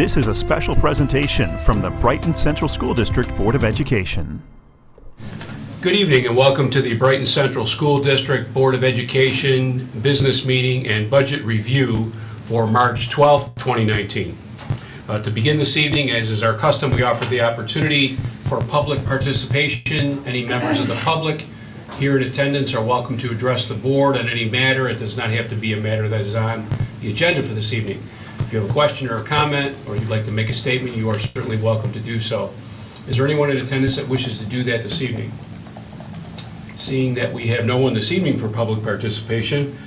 This is a special presentation from the Brighton Central School District Board of Education. Good evening and welcome to the Brighton Central School District Board of Education Business Meeting and Budget Review for March 12th, 2019. To begin this evening, as is our custom, we offer the opportunity for public participation. Any members of the public here in attendance are welcome to address the board on any matter. It does not have to be a matter that is on the agenda for this evening. If you have a question or a comment, or you'd like to make a statement, you are certainly welcome to do so. Is there anyone in attendance that wishes to do that this evening? Seeing that we have no one this evening for public participation,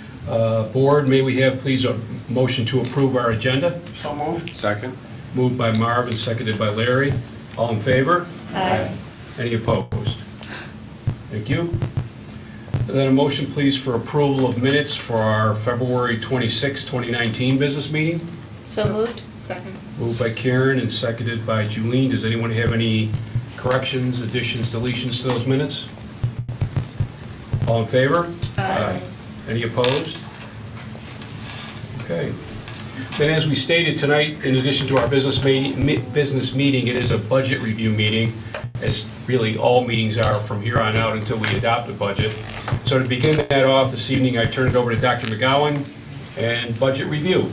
board, may we have please a motion to approve our agenda? So moved. Second. Moved by Marv and seconded by Larry. All in favor? Aye. Any opposed? Thank you. And then a motion please for approval of minutes for our February 26, 2019 business meeting. So moved. Second. Moved by Karen and seconded by Julene. Does anyone have any corrections, additions, deletions to those minutes? All in favor? Aye. Any opposed? Okay. Then as we stated tonight, in addition to our business meeting, it is a budget review meeting, as really all meetings are from here on out until we adopt a budget. So to begin that off this evening, I turn it over to Dr. McGowan and budget review.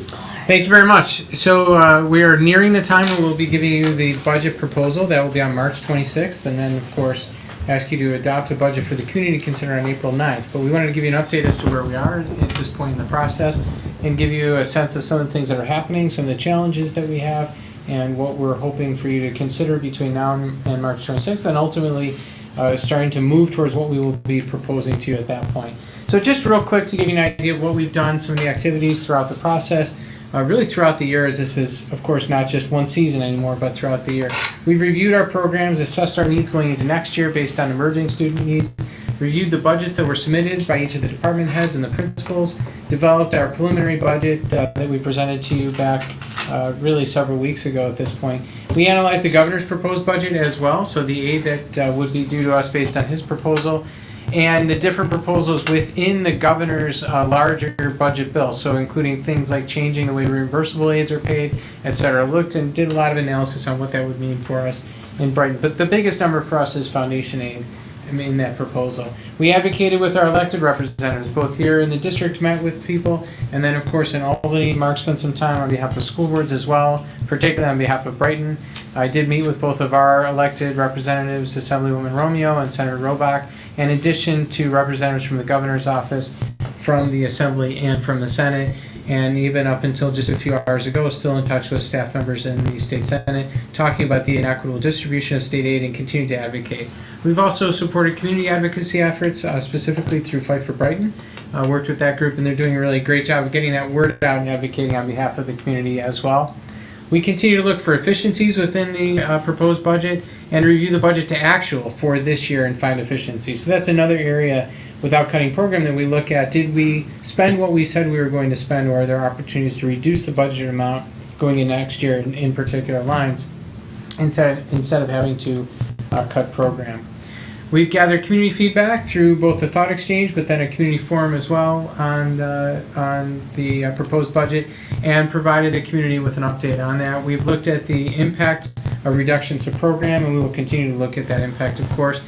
Thank you very much. So we are nearing the time when we'll be giving you the budget proposal. That will be on March 26th, and then of course ask you to adopt a budget for the community to consider on April 9th. But we wanted to give you an update as to where we are at this point in the process and give you a sense of some of the things that are happening, some of the challenges that we have, and what we're hoping for you to consider between now and March 26th, and ultimately starting to move towards what we will be proposing to you at that point. So just real quick to give you an idea of what we've done, some of the activities throughout the process, really throughout the year, as this is, of course, not just one season anymore, but throughout the year. We've reviewed our programs, assessed our needs going into next year based on emerging student needs, reviewed the budgets that were submitted by each of the department heads and the principals, developed our preliminary budget that we presented to you back really several weeks ago at this point. We analyzed the governor's proposed budget as well, so the aid that would be due to us based on his proposal, and the different proposals within the governor's larger budget bill, so including things like changing the way reimbursable aids are paid, etc. Looked and did a lot of analysis on what that would mean for us in Brighton. But the biggest number for us is foundation aid in that proposal. We advocated with our elected representatives, both here in the district, met with people, and then of course in Albany. Mark spent some time on behalf of school boards as well, particularly on behalf of Brighton. I did meet with both of our elected representatives, Assemblywoman Romeo and Senator Robach, in addition to representatives from the governor's office, from the Assembly, and from the Senate, and even up until just a few hours ago, still in touch with staff members in the state Senate, talking about the inequitable distribution of state aid and continue to advocate. We've also supported community advocacy efforts, specifically through Fight for Brighton. Worked with that group, and they're doing a really great job of getting that word out and advocating on behalf of the community as well. We continue to look for efficiencies within the proposed budget and review the budget to actual for this year and find efficiencies. So that's another area without cutting program that we look at. Did we spend what we said we were going to spend, or are there opportunities to reduce the budget amount going in next year in particular lines instead of having to cut program? We've gathered community feedback through both the thought exchange, but then a community forum as well on the proposed budget, and provided the community with an update on that. We've looked at the impact of reductions to program, and we will continue to look at that impact, of course,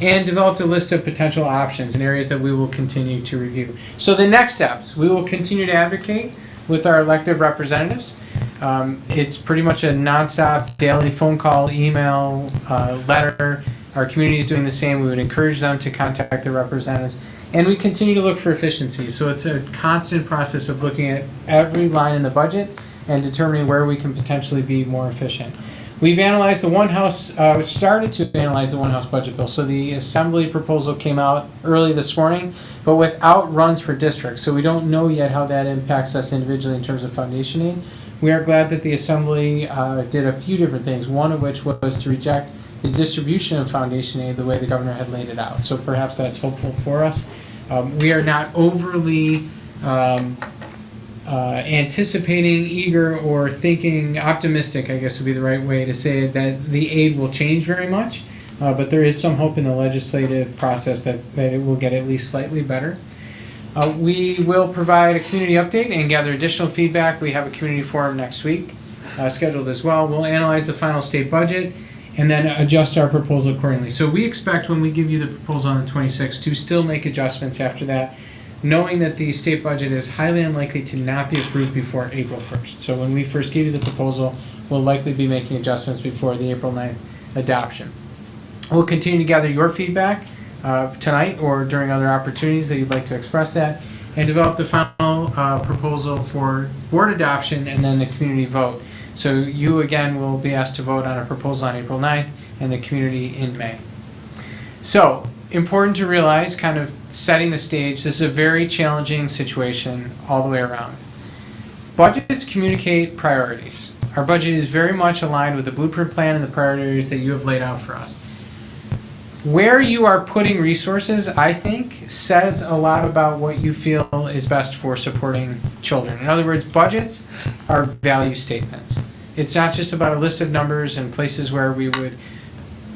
and developed a list of potential options in areas that we will continue to review. So the next steps, we will continue to advocate with our elected representatives. It's pretty much a nonstop daily phone call, email, letter. Our community is doing the same. We would encourage them to contact their representatives. And we continue to look for efficiencies. So it's a constant process of looking at every line in the budget and determining where we can potentially be more efficient. We've analyzed the started to analyze the one-house budget bill. So the Assembly proposal came out early this morning, but without runs for districts. So we don't know yet how that impacts us individually in terms of foundation aid. We are glad that the Assembly did a few different things, one of which was to reject the distribution of foundation aid the way the governor had laid it out. So perhaps that's hopeful for us. We are not overly anticipating, eager, or thinking optimistic, I guess would be the right way to say it, that the aid will change very much. But there is some hope in the legislative process that it will get at least slightly better. We will provide a community update and gather additional feedback. We have a community forum next week. scheduled as well. We'll analyze the final state budget and then adjust our proposal accordingly. So we expect when we give you the proposal on the 26th to still make adjustments after that, knowing that the state budget is highly unlikely to not be approved before April 1st. So when we first give you the proposal, we'll likely be making adjustments before the April 9th adoption. We'll continue to gather your feedback tonight or during other opportunities that you'd like to express that, and develop the final proposal for board adoption and then the community vote. So you again will be asked to vote on a proposal on April 9th and the community in May. So important to realize, kind of setting the stage, this is a very challenging situation all the way around. Budgets communicate priorities. Our budget is very much aligned with the blueprint plan and the priorities that you have laid out for us. Where you are putting resources, I think, says a lot about what you feel is best for supporting children. In other words, budgets are value statements. It's not just about a list of numbers and places where we would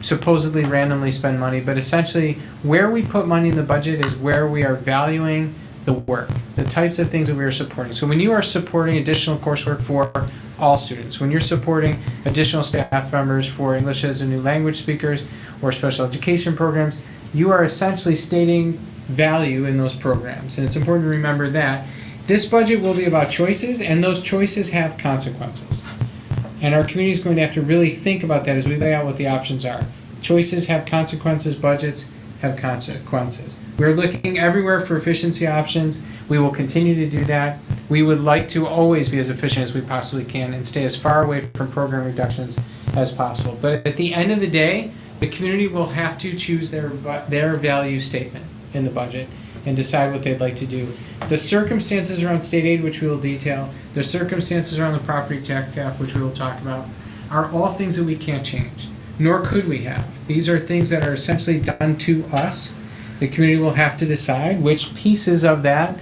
supposedly randomly spend money, but essentially where we put money in the budget is where we are valuing the work, the types of things that we are supporting. So when you are supporting additional coursework for all students, when you're supporting additional staff members for English as a new language speakers or special education programs, you are essentially stating value in those programs. And it's important to remember that this budget will be about choices, and those choices have consequences. And our community is going to have to really think about that as we lay out what the options are. Choices have consequences, budgets have consequences. We're looking everywhere for efficiency options. We will continue to do that. We would like to always be as efficient as we possibly can and stay as far away from program reductions as possible. But at the end of the day, the community will have to choose their value statement in the budget and decide what they'd like to do. The circumstances around state aid, which we will detail, the circumstances around the property tax cap, which we will talk about, are all things that we can't change, nor could we have. These are things that are essentially done to us. The community will have to decide which pieces of that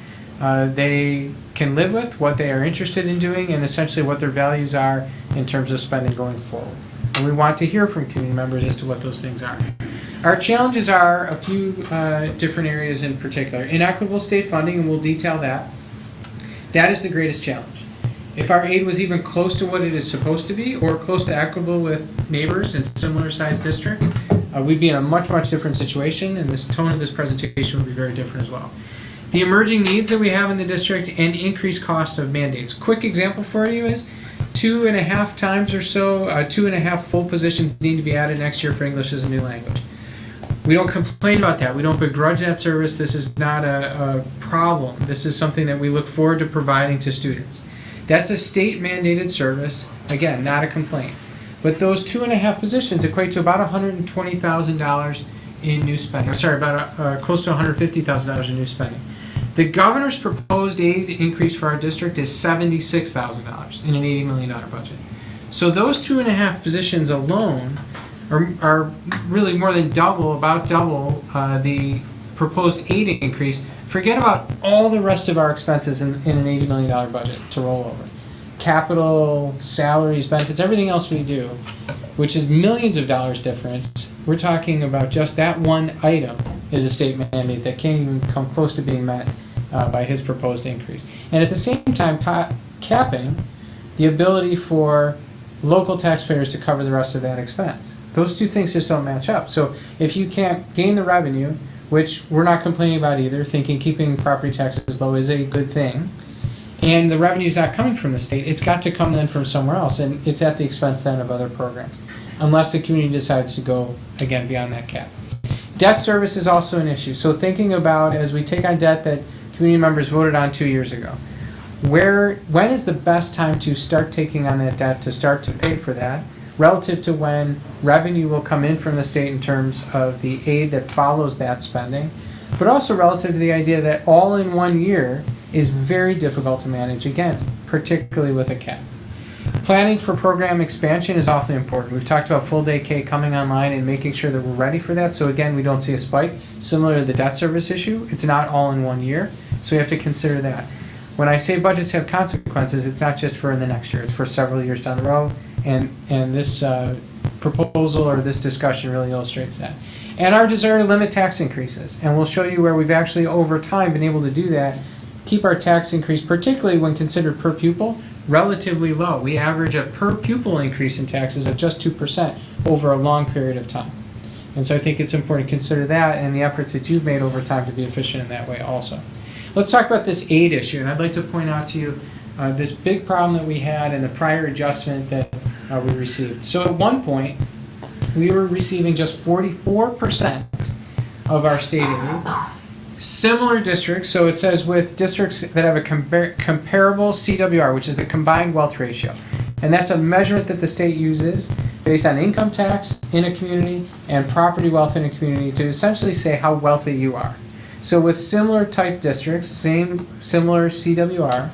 they can live with, what they are interested in doing, and essentially what their values are in terms of spending going forward. And we want to hear from community members as to what those things are. Our challenges are a few different areas in particular. Inequitable state funding, and we'll detail that. That is the greatest challenge. If our aid was even close to what it is supposed to be, or close to equitable with neighbors in similar sized districts, we'd be in a much, much different situation, and this tone of this presentation would be very different as well. The emerging needs that we have in the district and increased cost of mandates. Quick example for you is 2.5 times or so, 2.5 full positions need to be added next year for English as a new language. We don't complain about that. We don't begrudge that service. This is not a problem. This is something that we look forward to providing to students. That's a state mandated service. Again, not a complaint. But those 2.5 positions equate to about $120,000 in new spending. Sorry, about close to $150,000 in new spending. The governor's proposed aid increase for our district is $76,000 in an $80 million budget. So those 2.5 positions alone are really more than double, about double the proposed aid increase. Forget about all the rest of our expenses in an $80 million budget to roll over. Capital, salaries, benefits, everything else we do, which is millions of dollars difference. We're talking about just that one item is a state mandate that can't even come close to being met by his proposed increase. And at the same time, capping the ability for local taxpayers to cover the rest of that expense. Those two things just don't match up. So if you can't gain the revenue, which we're not complaining about either, thinking keeping property taxes low is a good thing, and the revenue's not coming from the state, it's got to come then from somewhere else, and it's at the expense then of other programs, unless the community decides to go, again, beyond that cap. Debt service is also an issue. So thinking about, as we take on debt that community members voted on 2 years ago, when is the best time to start taking on that debt, to start to pay for that, relative to when revenue will come in from the state in terms of the aid that follows that spending, but also relative to the idea that all in 1 year is very difficult to manage, again, particularly with a cap. Planning for program expansion is awfully important. We've talked about full day K coming online and making sure that we're ready for that. So again, we don't see a spike. Similar to the debt service issue, it's not all in 1 year. So we have to consider that. When I say budgets have consequences, it's not just for the next year. It's for several years down the road. And this proposal or this discussion really illustrates that. And our desire to limit tax increases. And we'll show you where we've actually over time been able to do that. Keep our tax increase, particularly when considered per pupil, relatively low. We average a per pupil increase in taxes of just 2% over a long period of time. And so I think it's important to consider that and the efforts that you've made over time to be efficient in that way also. Let's talk about this aid issue, and I'd like to point out to you this big problem that we had in the prior adjustment that we received. So at one point, we were receiving just 44% of our state aid. Similar districts, so it says with districts that have a comparable CWR, which is the combined wealth ratio. And that's a measurement that the state uses based on income tax in a community and property wealth in a community to essentially say how wealthy you are. So with similar type districts, similar CWR,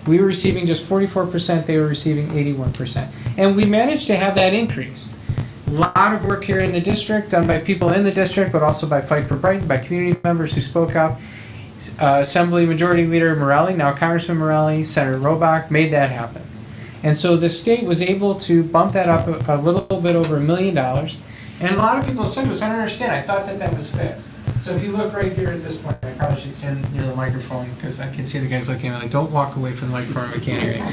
we were receiving just 44%, they were receiving 81%. And we managed to have that increased. A lot of work here in the district, done by people in the district, but also by Fight for Brighton, by community members who spoke up. Assembly Majority Leader Morelli, now Congressman Morelli, Senator Robach, made that happen. And so the state was able to bump that up a little bit over $1 million. And a lot of people said to us, I don't understand, I thought that was fixed. So if you look right here at this point, I probably should stand near the microphone because I can see the guys looking at me like, don't walk away from the microphone, we can't hear you.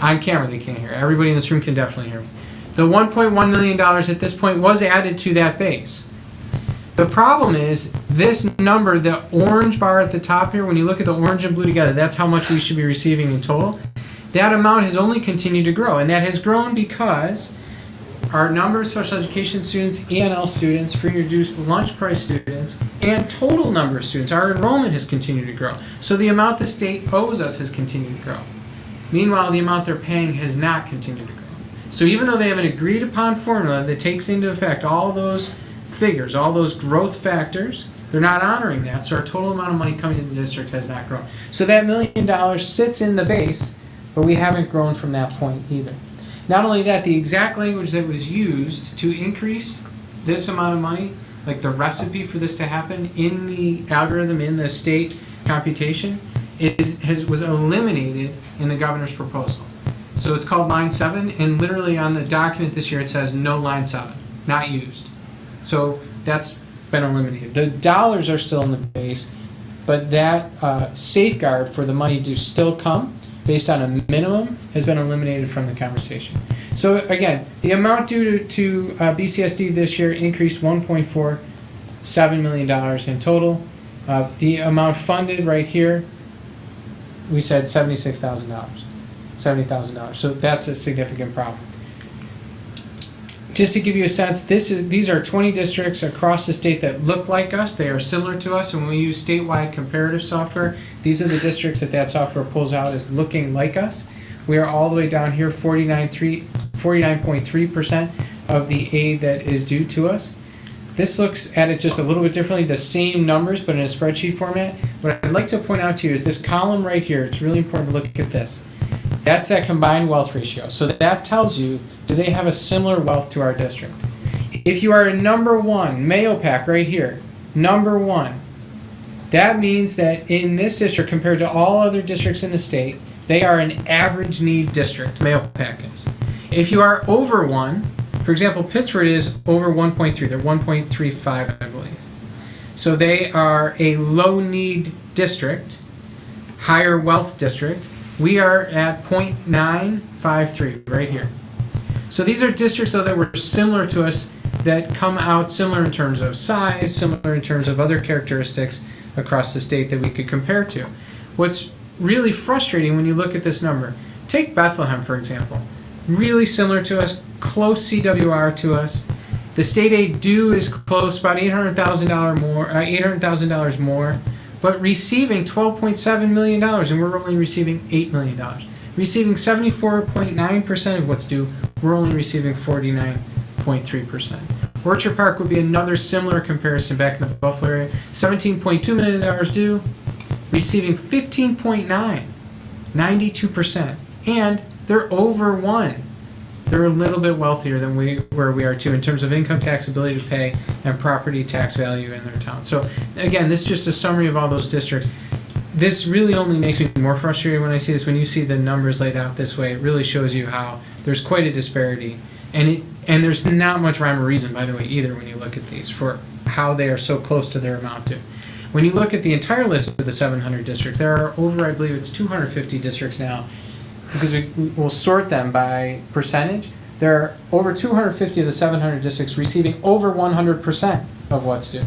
On camera, they can't hear. Everybody in this room can definitely hear me. The $1.1 million at this point was added to that base. The problem is this number, the orange bar at the top here, when you look at the orange and blue together, that's how much we should be receiving in total. That amount has only continued to grow, and that has grown because our number of special education students, ENL students, free and reduced lunch price students, and total number of students, our enrollment has continued to grow. So the amount the state owes us has continued to grow. Meanwhile, the amount they're paying has not continued to grow. So even though they have an agreed upon formula that takes into effect all those figures, all those growth factors, they're not honoring that, so our total amount of money coming to the district has not grown. So that $1 million sits in the base, but we haven't grown from that point either. Not only that, the exact language that was used to increase this amount of money, like the recipe for this to happen in the algorithm, in the state computation, was eliminated in the governor's proposal. So it's called line 7, and literally on the document this year it says no line 7, not used. So that's been eliminated. The dollars are still in the base, but that safeguard for the money to still come based on a minimum has been eliminated from the conversation. So again, the amount due to BCSD this year increased $1.47 million in total. The amount funded right here, we said $76,000, $70,000. So that's a significant problem. Just to give you a sense, these are 20 districts across the state that look like us. They are similar to us, and when we use statewide comparative software, these are the districts that software pulls out as looking like us. We are all the way down here, 49.3% of the aid that is due to us. This looks at it just a little bit differently, the same numbers, but in a spreadsheet format. What I'd like to point out to you is this column right here. It's really important to look at this. That's that combined wealth ratio. So that tells you, do they have a similar wealth to our district? If you are a number 1, Mahopac right here, number 1, that means that in this district compared to all other districts in the state, they are an average need district, Mahopac is. If you are over 1, for example, Pittsford is over 1.3, they're 1.35, I believe. So they are a low need district, higher wealth district. We are at 0.953 right here. So these are districts, though, that were similar to us, that come out similar in terms of size, similar in terms of other characteristics across the state that we could compare to. What's really frustrating when you look at this number, take Bethlehem, for example. Really similar to us, close CWR to us. The state aid due is close, about $800,000 more, but receiving $12.7 million, and we're only receiving $8 million. Receiving 74.9% of what's due, we're only receiving 49.3%. Orchard Park would be another similar comparison back in the Buffalo area. $17.2 million due, receiving 15.9, 92%. And they're over 1. They're a little bit wealthier than where we are too in terms of income tax ability to pay and property tax value in their town. So again, this is just a summary of all those districts. This really only makes me more frustrated when I see this. When you see the numbers laid out this way, it really shows you how there's quite a disparity. And there's not much rhyme or reason, by the way, either when you look at these for how they are so close to their amount to. When you look at the entire list of the 700 districts, there are over, I believe it's 250 districts now because we'll sort them by percentage. There are over 250 of the 700 districts receiving over 100% of what's due.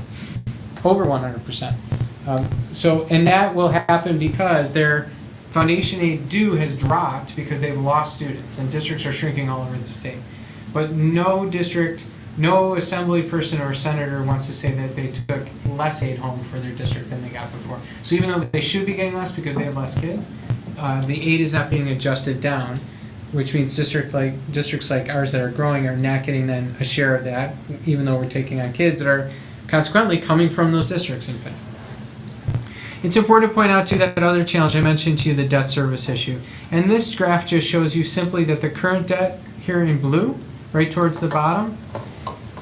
Over 100%. And that will happen because their foundation aid due has dropped because they've lost students, and districts are shrinking all over the state. But no district, no assembly person or senator wants to say that they took less aid home for their district than they got before. So even though they should be getting less because they have less kids, the aid is not being adjusted down, which means districts like ours that are growing are not getting then a share of that, even though we're taking on kids that are consequently coming from those districts, in fact. It's important to point out, too, that other challenge I mentioned to you, the debt service issue. And this graph just shows you simply that the current debt here in blue, right towards the bottom,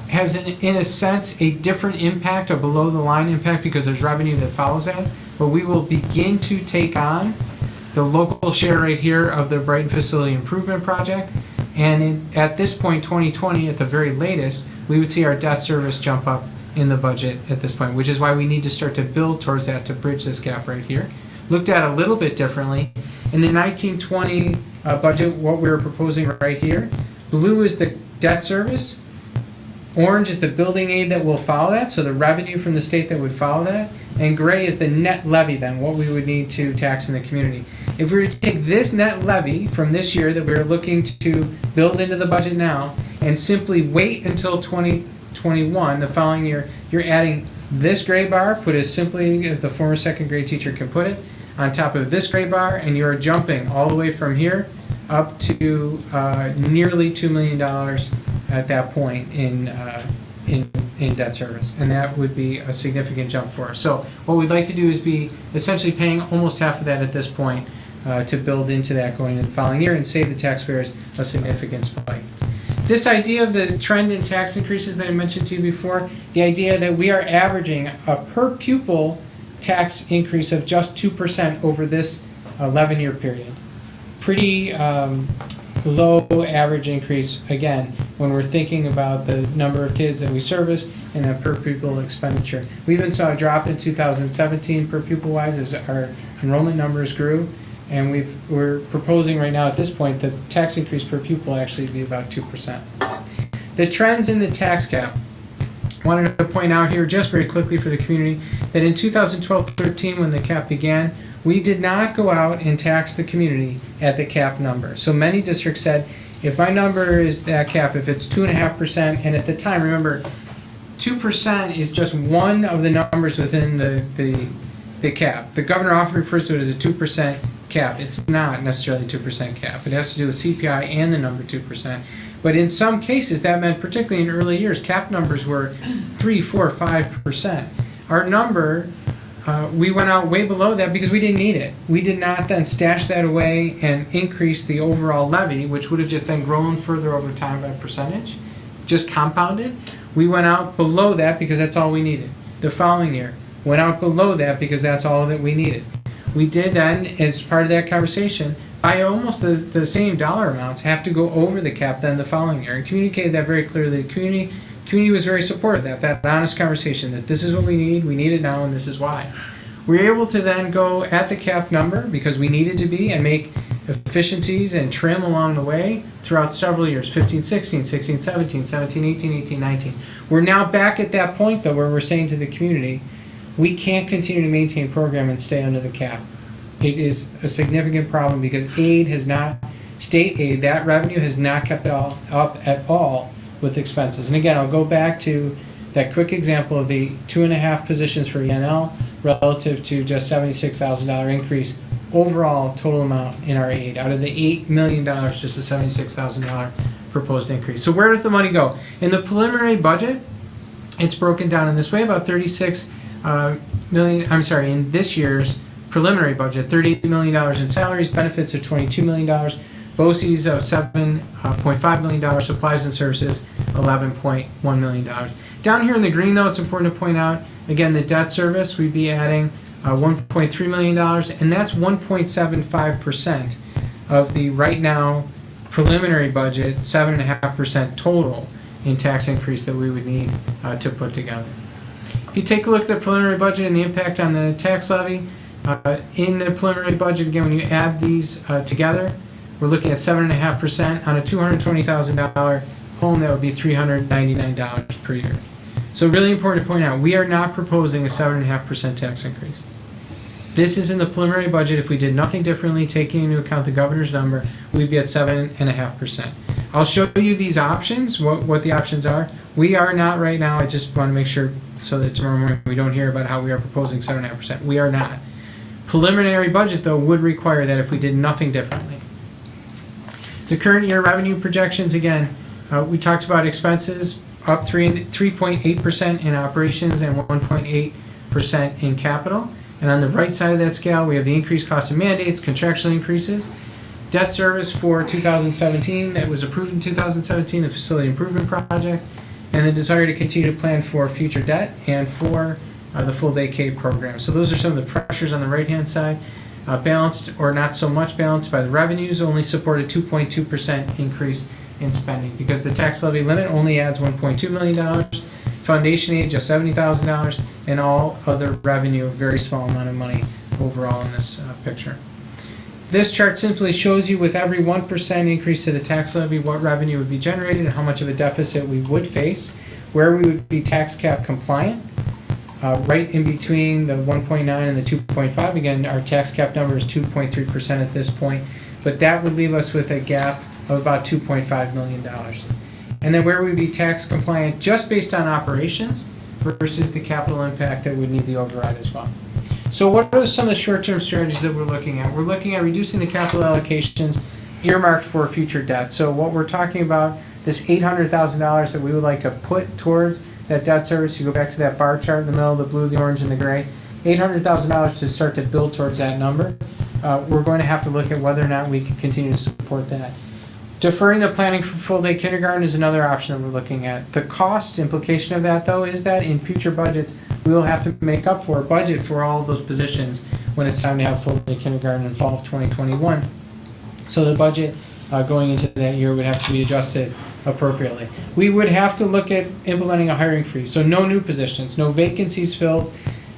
has, in a sense, a different impact, a below-the-line impact, because there's revenue that follows that. But we will begin to take on the local share right here of the Brighton Facility Improvement Project. And at this point, 2020, at the very latest, we would see our debt service jump up in the budget at this point, which is why we need to start to build towards that to bridge this gap right here. Looked at a little bit differently, in the 1920 budget, what we were proposing right here, blue is the debt service, orange is the building aid that will follow that, so the revenue from the state that would follow that, and gray is the net levy then, what we would need to tax in the community. If we were to take this net levy from this year that we're looking to build into the budget now, and simply wait until 2021, the following year, you're adding this gray bar, put as simply as the former second grade teacher can put it, on top of this gray bar, and you're jumping all the way from here up to nearly $2 million at that point in debt service. And that would be a significant jump for us. So what we'd like to do is be essentially paying almost half of that at this point to build into that going into the following year and save the taxpayers a significant spike. This idea of the trend in tax increases that I mentioned to you before, the idea that we are averaging a per pupil tax increase of just 2% over this 11-year period. Pretty low average increase, again, when we're thinking about the number of kids that we service and the per pupil expenditure. We even saw a drop in 2017 per pupil wise as our enrollment numbers grew. And we're proposing right now at this point the tax increase per pupil actually be about 2%. The trends in the tax cap. Wanted to point out here just very quickly for the community that in 2012-13 when the cap began, we did not go out and tax the community at the cap number. So many districts said, if my number is that cap, if it's 2.5%, and at the time, remember, 2% is just one of the numbers within the cap. The governor often refers to it as a 2% cap. It's not necessarily a 2% cap. It has to do with CPI and the number 2%. But in some cases, that meant, particularly in early years, cap numbers were 3, 4, 5%. Our number, we went out way below that because we didn't need it. We did not then stash that away and increase the overall levy, which would have just then grown further over time by percentage, just compounded. We went out below that because that's all we needed. The following year, went out below that because that's all that we needed. We did then, as part of that conversation, by almost the same dollar amounts, have to go over the cap then the following year, and communicated that very clearly. The community was very supportive of that honest conversation, that this is what we need it now, and this is why. We were able to then go at the cap number, because we needed to be, and make efficiencies and trim along the way throughout several years, 15, 16, 16, 17, 17, 18, 18, 19. We're now back at that point, though, where we're saying to the community, we can't continue to maintain program and stay under the cap. It is a significant problem because state aid, that revenue has not kept up at all with expenses. And again, I'll go back to that quick example of the 2.5 positions for ENL relative to just $76,000 increase overall total amount in our aid. Out of the $8 million, just a $76,000 proposed increase. So where does the money go? In the preliminary budget, it's broken down in this way, about $36 million, in this year's preliminary budget, $38 million in salaries, benefits of $22 million, BOCES of $7.5 million, supplies and services, $11.1 million. Down here in the green, though, it's important to point out, again, the debt service, we'd be adding $1.3 million, and that's 1.75% of the right now preliminary budget, 7.5% total in tax increase that we would need to put together. If you take a look at the preliminary budget and the impact on the tax levy, in the preliminary budget, again, when you add these together, we're looking at 7.5%. On a $220,000 home, that would be $399 per year. So really important to point out, we are not proposing a 7.5% tax increase. This is in the preliminary budget. If we did nothing differently, taking into account the governor's number, we'd be at 7.5%. I'll show you these options, what the options are. We are not right now, I just want to make sure so that tomorrow morning we don't hear about how we are proposing 7.5%. We are not. Preliminary budget, though, would require that if we did nothing differently. The current year revenue projections, again, we talked about expenses, up 3.8% in operations and 1.8% in capital. And on the right side of that scale, we have the increased cost of mandates, contractual increases, debt service for 2017 that was approved in 2017, the facility improvement project, and the desire to continue to plan for future debt and for the full day K program. So those are some of the pressures on the right-hand side. Balanced or not so much balanced by the revenues, only support a 2.2% increase in spending because the tax levy limit only adds $1.2 million, foundation aid just $70,000, and all other revenue a very small amount of money overall in this picture. This chart simply shows you with every 1% increase to the tax levy what revenue would be generated and how much of a deficit we would face, where we would be tax cap compliant. Right in between the 1.9 and the 2.5, again, our tax cap number is 2.3% at this point, but that would leave us with a gap of about $2.5 million. And then where we'd be tax compliant just based on operations versus the capital impact that would need the override as well. So what are some of the short-term strategies that we're looking at? We're looking at reducing the capital allocations earmarked for future debt. So what we're talking about, this $800,000 that we would like to put towards that debt service, you go back to that bar chart in the middle, the blue, the orange, and the gray, $800,000 to start to build towards that number. We're going to have to look at whether or not we can continue to support that. Deferring the planning for full-day kindergarten is another option that we're looking at. The cost implication of that, though, is that in future budgets, we will have to make up for a budget for all of those positions when it's time to have full-day kindergarten in fall of 2021. So the budget going into that year would have to be adjusted appropriately. We would have to look at implementing a hiring freeze. So no new positions, no vacancies filled.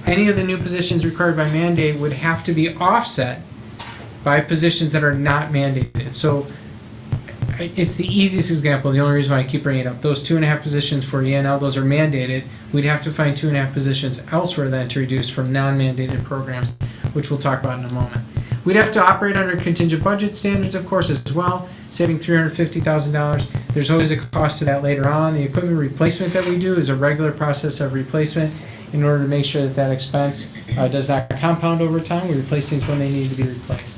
Any of the new positions required by mandate would have to be offset by positions that are not mandated. So it's the easiest example, the only reason why I keep bringing it up. Those 2.5 positions for ENL, those are mandated. We'd have to find 2.5 positions elsewhere then to reduce from non-mandated programs, which we'll talk about in a moment. We'd have to operate under contingent budget standards, of course, as well, saving $350,000. There's always a cost to that later on. The equipment replacement that we do is a regular process of replacement in order to make sure that that expense does not compound over time. We replace things when they need to be replaced.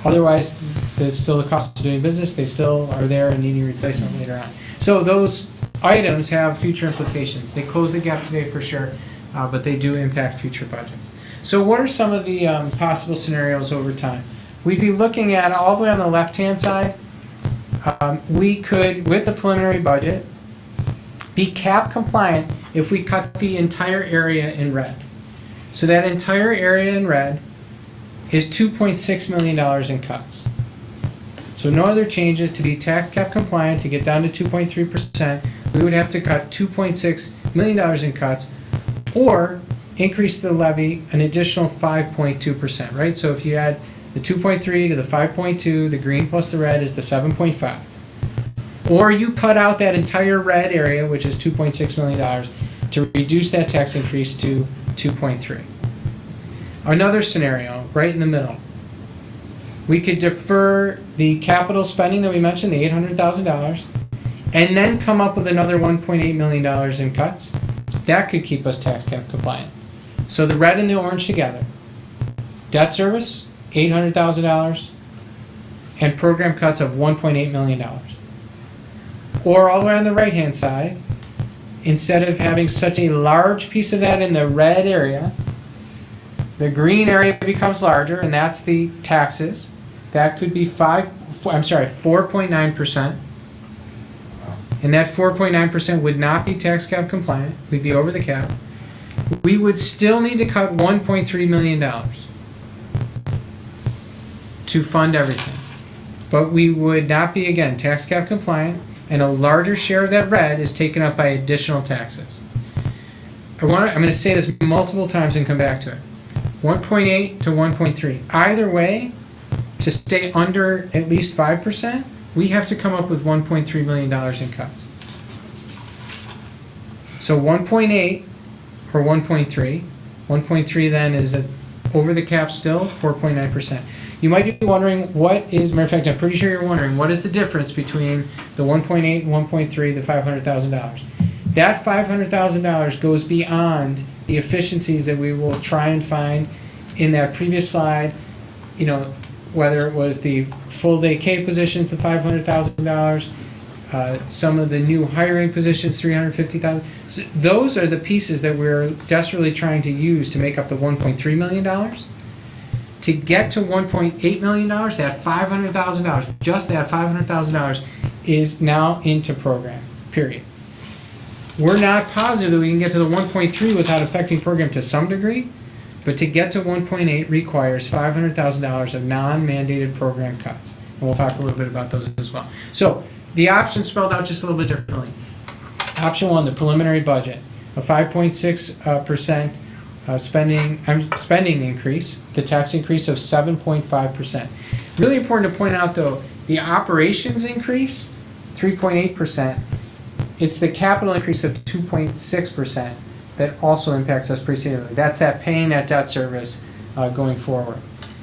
Otherwise, there's still the cost of doing business. They still are there and needing replacement later on. So those items have future implications. They close the gap today for sure, but they do impact future budgets. So what are some of the possible scenarios over time? We'd be looking at all the way on the left-hand side. We could, with the preliminary budget, be cap compliant if we cut the entire area in red. So that entire area in red is $2.6 million in cuts. So no other changes. To be tax cap compliant, to get down to 2.3%, we would have to cut $2.6 million in cuts or increase the levy an additional 5.2%, right? So if you add the 2.3 to the 5.2, the green plus the red is the 7.5. Or you cut out that entire red area, which is $2.6 million, to reduce that tax increase to 2.3. Another scenario, right in the middle. We could defer the capital spending that we mentioned, the $800,000, and then come up with another $1.8 million in cuts. That could keep us tax cap compliant. So the red and the orange together. Debt service, $800,000, and program cuts of $1.8 million. Or all the way on the right-hand side, instead of having such a large piece of that in the red area, the green area becomes larger, and that's the taxes. That could be 4.9%. And that 4.9% would not be tax cap compliant. We'd be over the cap. We would still need to cut $1.3 million to fund everything. But we would not be, again, tax cap compliant, and a larger share of that red is taken up by additional taxes. I'm going to say this multiple times and come back to it. 1.8 to 1.3. Either way, to stay under at least 5%, we have to come up with $1.3 million in cuts. So 1.8 or 1.3. 1.3 then is over the cap still, 4.9%. You might be wondering matter of fact, I'm pretty sure you're wondering, what is the difference between the 1.8 and 1.3, the $500,000? That $500,000 goes beyond the efficiencies that we will try and find in that previous slide, whether it was the full day K positions, the $500,000, some of the new hiring positions, $350,000. So those are the pieces that we're desperately trying to use to make up the $1.3 million. To get to $1.8 million, that $500,000, just that $500,000 is now into program, period. We're not positive that we can get to the 1.3 without affecting program to some degree, but to get to 1.8 requires $500,000 of non-mandated program cuts. And we'll talk a little bit about those as well. So the options spelled out just a little bit differently. Option 1, the preliminary budget, a 5.6% spending increase, the tax increase of 7.5%. Really important to point out though, the operations increase, 3.8%. It's the capital increase of 2.6% that also impacts us pretty significantly. That's that paying that debt service going forward.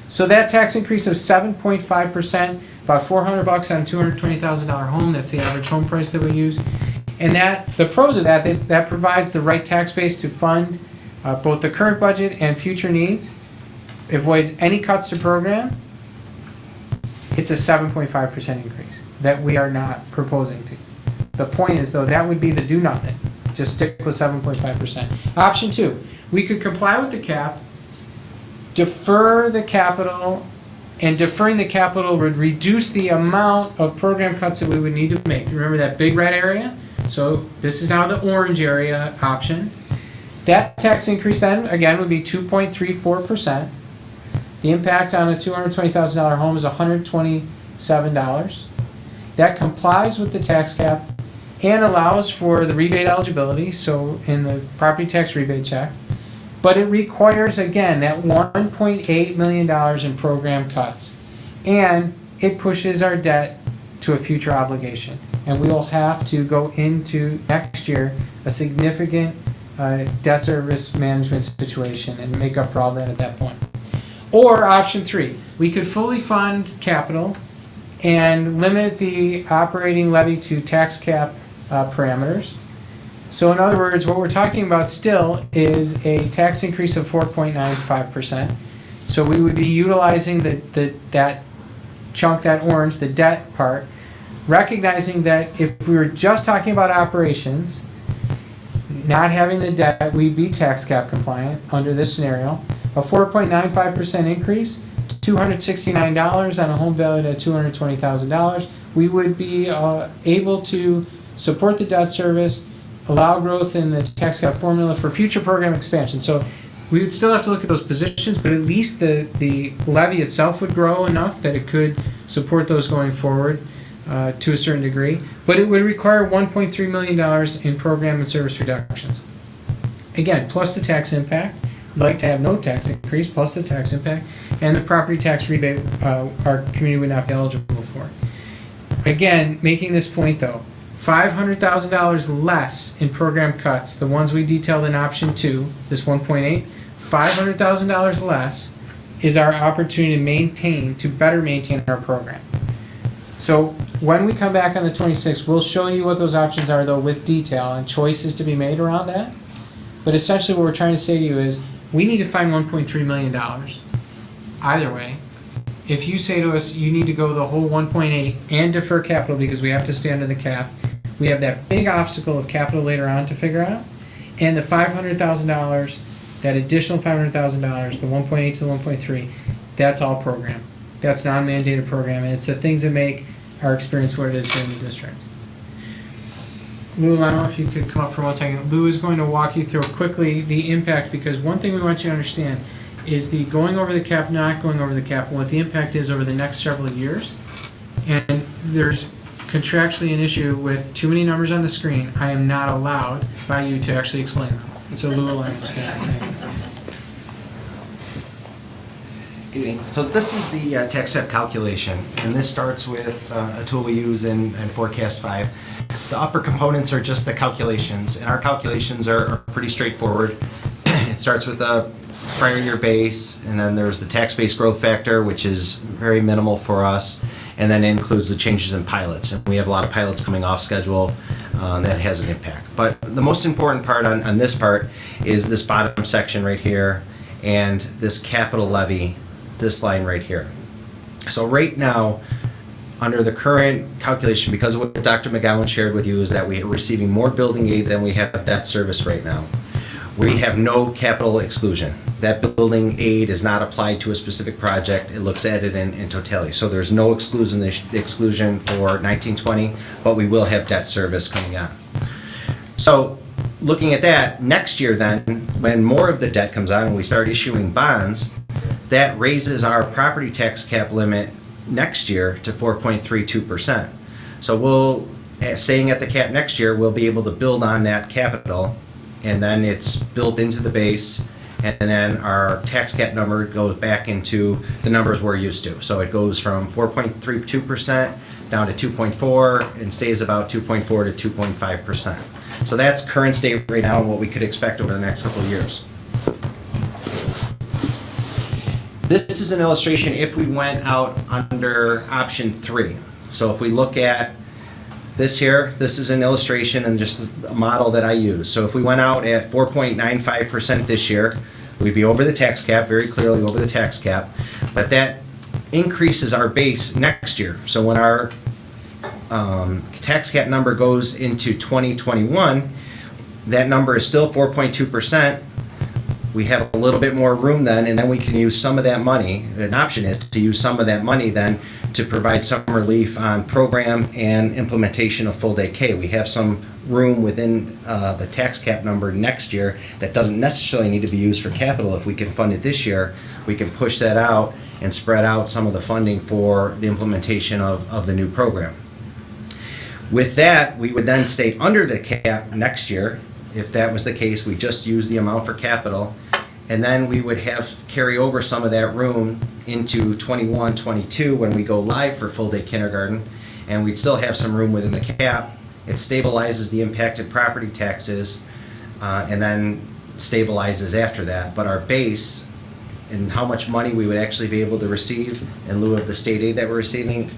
So that tax increase of 7.5%, about $400 on a $220,000 home. That's the average home price that we use. And the pros of that provides the right tax base to fund both the current budget and future needs. It avoids any cuts to program. It's a 7.5% increase that we are not proposing to. The point is, though, that would be the do nothing. Just stick with 7.5%. Option 2, we could comply with the cap, defer the capital, and deferring the capital would reduce the amount of program cuts that we would need to make. Remember that big red area? So this is now the orange area option. That tax increase then, again, would be 2.34%. The impact on a $220,000 home is $127. That complies with the tax cap and allows for the rebate eligibility, so in the property tax rebate check. But it requires, again, that $1.8 million in program cuts. And it pushes our debt to a future obligation. And we will have to go into next year a significant debt service management situation and make up for all that at that point. Or option 3, we could fully fund capital and limit the operating levy to tax cap parameters. So in other words, what we're talking about still is a tax increase of 4.95%. So we would be utilizing that chunk, that orange, the debt part, recognizing that if we were just talking about operations, not having the debt, we'd be tax cap compliant under this scenario. A 4.95% increase, $269 on a home valued at $220,000. We would be able to support the debt service, allow growth in the tax cap formula for future program expansion. So we would still have to look at those positions, but at least the levy itself would grow enough that it could support those going forward to a certain degree. But it would require $1.3 million in program and service reductions. Again, plus the tax impact. We'd like to have no tax increase, plus the tax impact, and the property tax rebate our community would not be eligible for. Again, making this point though, $500,000 less in program cuts, the ones we detailed in option 2, this 1.8, $500,000 less is our opportunity to better maintain our program. So when we come back on the 26th, we'll show you what those options are though with detail and choices to be made around that. But essentially what we're trying to say to you is we need to find $1.3 million. Either way, if you say to us you need to go the whole 1.8 and defer capital because we have to stay under the cap, we have that big obstacle of capital later on to figure out, and the $500,000, that additional $500,000, the 1.8 to the 1.3, that's all program. That's non-mandated program, and it's the things that make our experience what it is here in the district. Lou, I don't know if you could come up for 1 second. Lou is going to walk you through quickly the impact, because one thing we want you to understand is the going over the cap, not going over the cap, and what the impact is over the next several years. And there's contractually an issue with too many numbers on the screen. I am not allowed by you to actually explain them. So Lou will explain. So this is the TechStep Calculation, and this starts with a tool we use in Forecast 5. The upper components are just the calculations, and our calculations are pretty straightforward. It starts with the prior year base, and then there's the tax base growth factor, which is very minimal for us, and then it includes the changes in pilots. And we have a lot of pilots coming off schedule that has an impact. But the most important part on this part is this bottom section right here and this capital levy, this line right here. So right now, under the current calculation, because of what Dr. McGowan shared with you, is that we are receiving more building aid than we have debt service right now. We have no capital exclusion. That building aid is not applied to a specific project. It looks at it in totality. So there's no exclusion for 1920, but we will have debt service coming on. So looking at that, next year then, when more of the debt comes on and we start issuing bonds, that raises our property tax cap limit next year to 4.32%. So we'll, staying at the cap next year, we'll be able to build on that capital, and then it's built into the base, and then our tax cap number goes back into the numbers we're used to. So it goes from 4.32% down to 2.4 and stays about 2.4 to 2.5%. So that's current state right now and what we could expect over the next couple of years. This is an illustration if we went out under option 3. So if we look at this here, this is an illustration and just a model that I use. So if we went out at 4.95% this year, we'd be over the tax cap, very clearly over the tax cap, but that increases our base next year. So when our tax cap number goes into 2021, that number is still 4.2%. We have a little bit more room then, and then we can use some of that money. An option is to use some of that money then to provide some relief on program and implementation of full day K. We have some room within the tax cap number next year that doesn't necessarily need to be used for capital. If we can fund it this year, we can push that out and spread out some of the funding for the implementation of the new program. With that, we would then stay under the cap next year. If that was the case, we just use the amount for capital, and then we would have carry over some of that room into 21, 22 when we go live for full day kindergarten, and we'd still have some room within the cap. It stabilizes the impacted property taxes and then stabilizes after that. But our base and how much money we would actually be able to receive in lieu of the state aid that we're receiving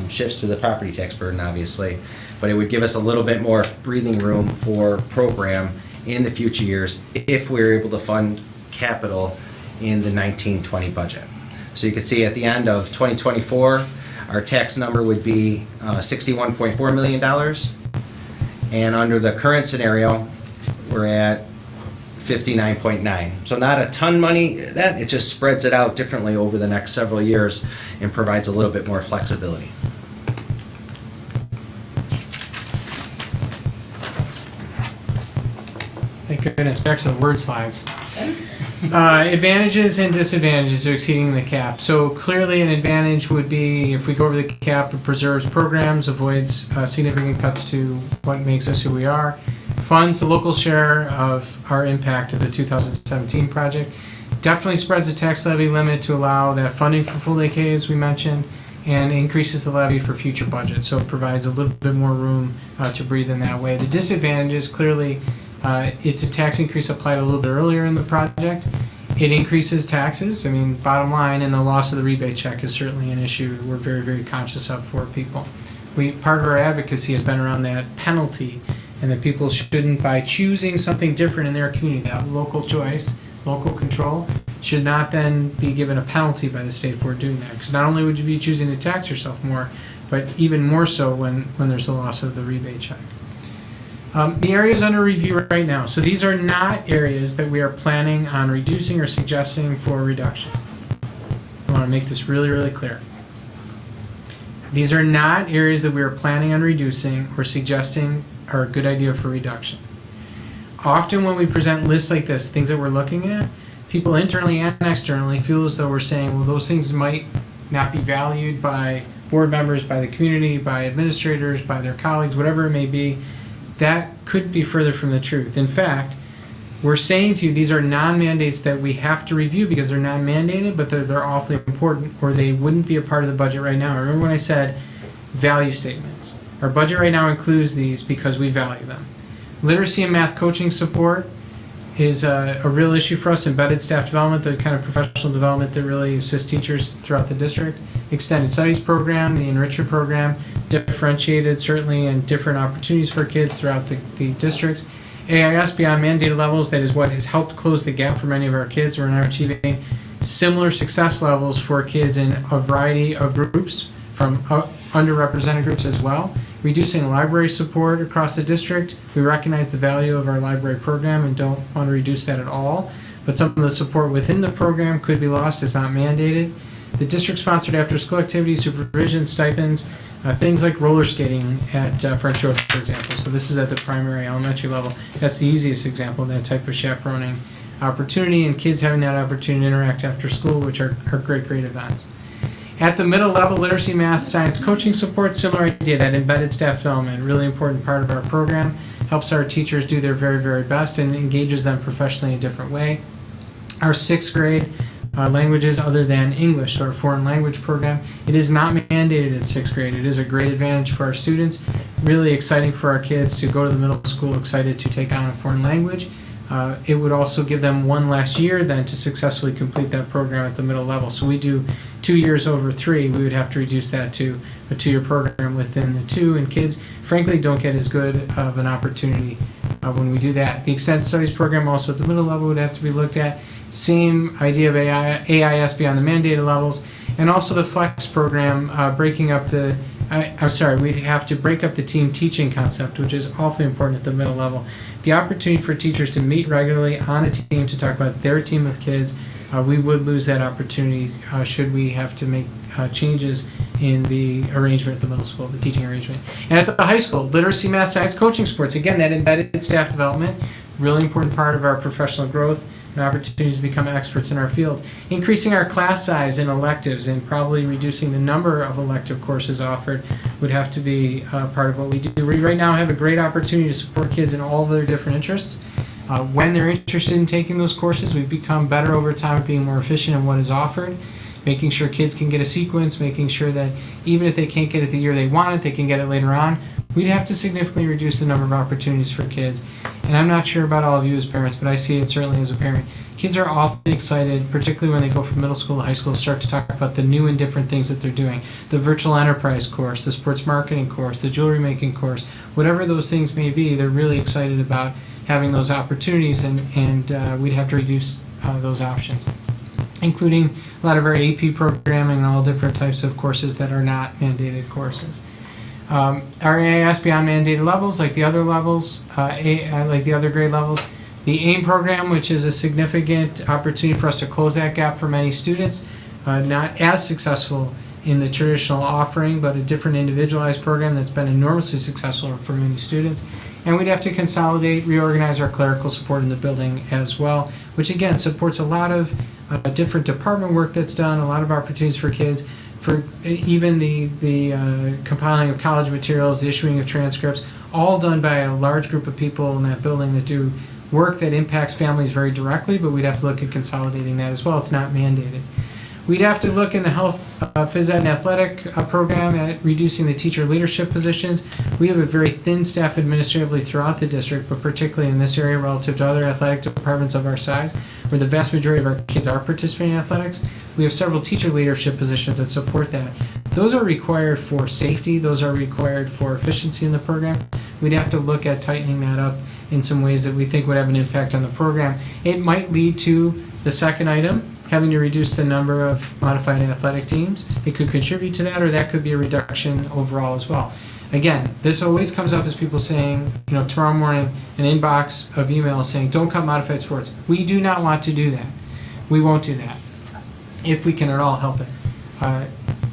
shifts to the property tax burden, obviously. But it would give us a little bit more breathing room for program in the future years if we're able to fund capital in the 1920 budget. So you can see at the end of 2024, our tax number would be $61.4 million. And under the current scenario, we're at 59.9. So not a ton money, that it just spreads it out differently over the next several years and provides a little bit more flexibility. Thank goodness, back to the word slides. Advantages and disadvantages to exceeding the cap. So clearly an advantage would be if we go over the cap, it preserves programs, avoids significant cuts to what makes us who we are, funds the local share of our impact of the 2017 project, definitely spreads the tax levy limit to allow that funding for full day K as we mentioned, and increases the levy for future budgets. So it provides a little bit more room to breathe in that way. The disadvantages, clearly, it's a tax increase applied a little bit earlier in the project. It increases taxes. I mean, bottom line, and the loss of the rebate check is certainly an issue we're very, very conscious of for people. Part of our advocacy has been around that penalty, and that people shouldn't, by choosing something different in their community, that local choice, local control, should not then be given a penalty by the state for doing that. Because not only would you be choosing to tax yourself more, but even more so when there's a loss of the rebate check. The areas under review right now. So these are not areas that we are planning on reducing or suggesting for reduction. I want to make this really, really clear. These are not areas that we are planning on reducing or suggesting are a good idea for reduction. Often when we present lists like this, things that we're looking at, people internally and externally feel as though we're saying, well, those things might not be valued by board members, by the community, by administrators, by their colleagues, whatever it may be. That could be further from the truth. In fact, We're saying to you these are non-mandates that we have to review because they're non-mandated, but they're awfully important, or they wouldn't be a part of the budget right now. Remember when I said value statements? Our budget right now includes these because we value them. Literacy and math coaching support is a real issue for us. Embedded staff development, the kind of professional development that really assists teachers throughout the district. Extended studies program, the enrichment program, differentiated certainly, and different opportunities for kids throughout the district. AIS beyond mandated levels, that is what has helped close the gap for many of our kids. We're now achieving similar success levels for kids in a variety of groups, from underrepresented groups as well. Reducing library support across the district. We recognize the value of our library program and don't want to reduce that at all. But some of the support within the program could be lost. It's not mandated. The district-sponsored after-school activities, supervision, stipends, things like roller skating at French Road, for example. So this is at the primary elementary level. That's the easiest example of that type of chaperoning opportunity, and kids having that opportunity to interact after school, which are great events. At the middle level, literacy, math, science coaching support, similar idea, that embedded staff development, really important part of our program, helps our teachers do their very best and engages them professionally in a different way. Our 6th grade languages other than English, or a foreign language program, it is not mandated at 6th grade. It is a great advantage for our students, really exciting for our kids to go to the middle school excited to take on a foreign language. It would also give them one last year then to successfully complete that program at the middle level. So we do 2 years over 3. We would have to reduce that to a 2-year program within the 2, and kids frankly don't get as good of an opportunity when we do that. The extended studies program also at the middle level would have to be looked at. Same idea of AIS beyond the mandated levels, and also the flex program, breaking up the we'd have to break up the team teaching concept, which is awfully important at the middle level. The opportunity for teachers to meet regularly on a team to talk about their team of kids, we would lose that opportunity should we have to make changes in the arrangement at the middle school, the teaching arrangement. And at the high school, literacy, math, science, coaching sports, again, that embedded staff development, really important part of our professional growth and opportunities to become experts in our field. Increasing our class size in electives and probably reducing the number of elective courses offered would have to be part of what we do. We right now have a great opportunity to support kids in all of their different interests. When they're interested in taking those courses, we've become better over time at being more efficient in what is offered, making sure kids can get a sequence, making sure that even if they can't get it the year they want it, they can get it later on. We'd have to significantly reduce the number of opportunities for kids. And I'm not sure about all of you as parents, but I see it certainly as a parent. Kids are awfully excited, particularly when they go from middle school to high school, start to talk about the new and different things that they're doing. The virtual enterprise course, the sports marketing course, the jewelry making course, whatever those things may be, they're really excited about having those opportunities, and we'd have to reduce those options, including a lot of our AP programming and all different types of courses that are not mandated courses. Our AIS beyond mandated levels, like the other levels, like the other grade levels. The AIM program, which is a significant opportunity for us to close that gap for many students, not as successful in the traditional offering, but a different individualized program that's been enormously successful for many students. And we'd have to consolidate, reorganize our clerical support in the building as well, which again supports a lot of different department work that's done, a lot of opportunities for kids, for even the compiling of college materials, the issuing of transcripts, all done by a large group of people in that building that do work that impacts families very directly, but we'd have to look at consolidating that as well. It's not mandated. We'd have to look in the health, phys ed, and athletic program at reducing the teacher leadership positions. We have a very thin staff administratively throughout the district, but particularly in this area relative to other athletic departments of our size, where the vast majority of our kids are participating in athletics. We have several teacher leadership positions that support that. Those are required for safety. Those are required for efficiency in the program. We'd have to look at tightening that up in some ways that we think would have an impact on the program. It might lead to the second item, having to reduce the number of modified athletic teams. It could contribute to that, or that could be a reduction overall as well. Again, this always comes up as people saying, tomorrow morning, an inbox of emails saying, don't cut modified sports. We do not want to do that. We won't do that, if we can at all help it.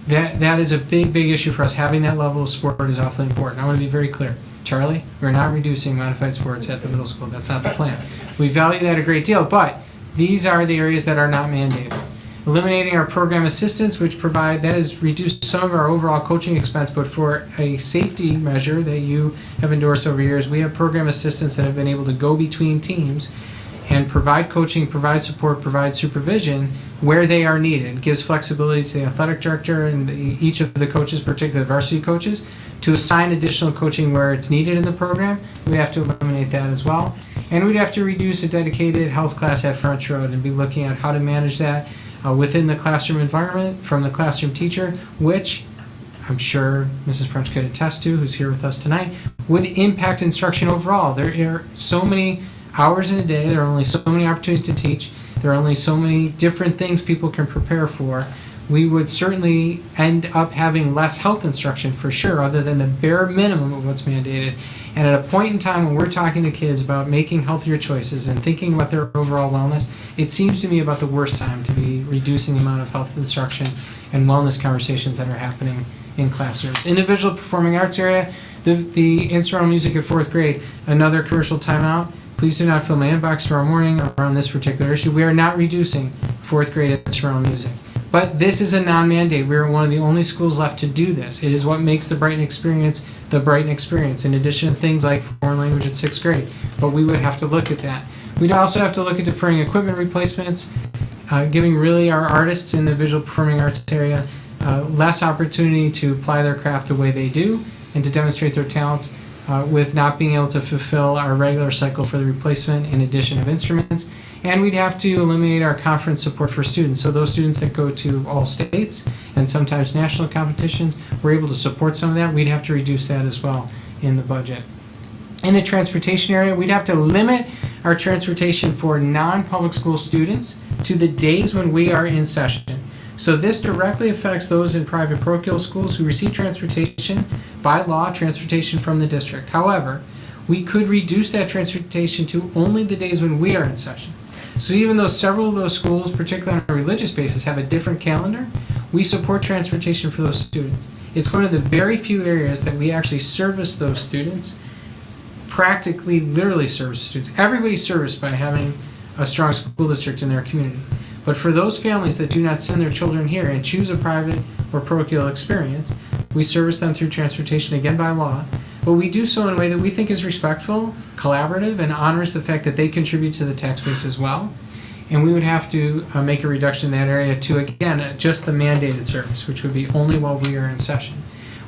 That is a big issue for us. Having that level of sport is awfully important. I want to be very clear. Charlie, we're not reducing modified sports at the middle school. That's not the plan. We value that a great deal, but these are the areas that are not mandated. Eliminating our program assistants, which that has reduced some of our overall coaching expense, but for a safety measure that you have endorsed over years, we have program assistants that have been able to go between teams and provide coaching, provide support, provide supervision where they are needed. It gives flexibility to the athletic director and each of the coaches, particularly the varsity coaches, to assign additional coaching where it's needed in the program. We have to eliminate that as well. And we'd have to reduce a dedicated health class at French Road and be looking at how to manage that within the classroom environment from the classroom teacher, which I'm sure Mrs. French could attest to, who's here with us tonight, would impact instruction overall. There are so many hours in a day, there are only so many opportunities to teach, there are only so many different things people can prepare for. We would certainly end up having less health instruction for sure, other than the bare minimum of what's mandated. And at a point in time when we're talking to kids about making healthier choices and thinking about their overall wellness, it seems to me about the worst time to be reducing the amount of health instruction and wellness conversations that are happening in classrooms. In the visual performing arts area, the instrumental music at 4th grade, another commercial timeout. Please do not fill my inbox tomorrow morning around this particular issue. We are not reducing 4th grade instrumental music. But this is a non-mandate. We are one of the only schools left to do this. It is what makes the Brighton experience the Brighton experience, in addition to things like foreign language at 6th grade. But we would have to look at that. We'd also have to look at deferring equipment replacements, giving really our artists in the visual performing arts area less opportunity to apply their craft the way they do and to demonstrate their talents with not being able to fulfill our regular cycle for the replacement in addition of instruments. And we'd have to eliminate our conference support for students. So those students that go to all states and sometimes national competitions, we're able to support some of that. We'd have to reduce that as well in the budget. In the transportation area, we'd have to limit our transportation for non-public school students to the days when we are in session. So this directly affects those in private parochial schools who receive transportation, by law, transportation from the district. However, we could reduce that transportation to only the days when we are in session. So even though several of those schools, particularly on a religious basis, have a different calendar, we support transportation for those students. It's one of the very few areas that we actually service those students, practically, literally service students. Everybody's serviced by having a strong school district in their community. But for those families that do not send their children here and choose a private or parochial experience, we service them through transportation, again by law. But we do so in a way that we think is respectful, collaborative, and honors the fact that they contribute to the tax base as well. And we would have to make a reduction in that area to, again, just the mandated service, which would be only while we are in session.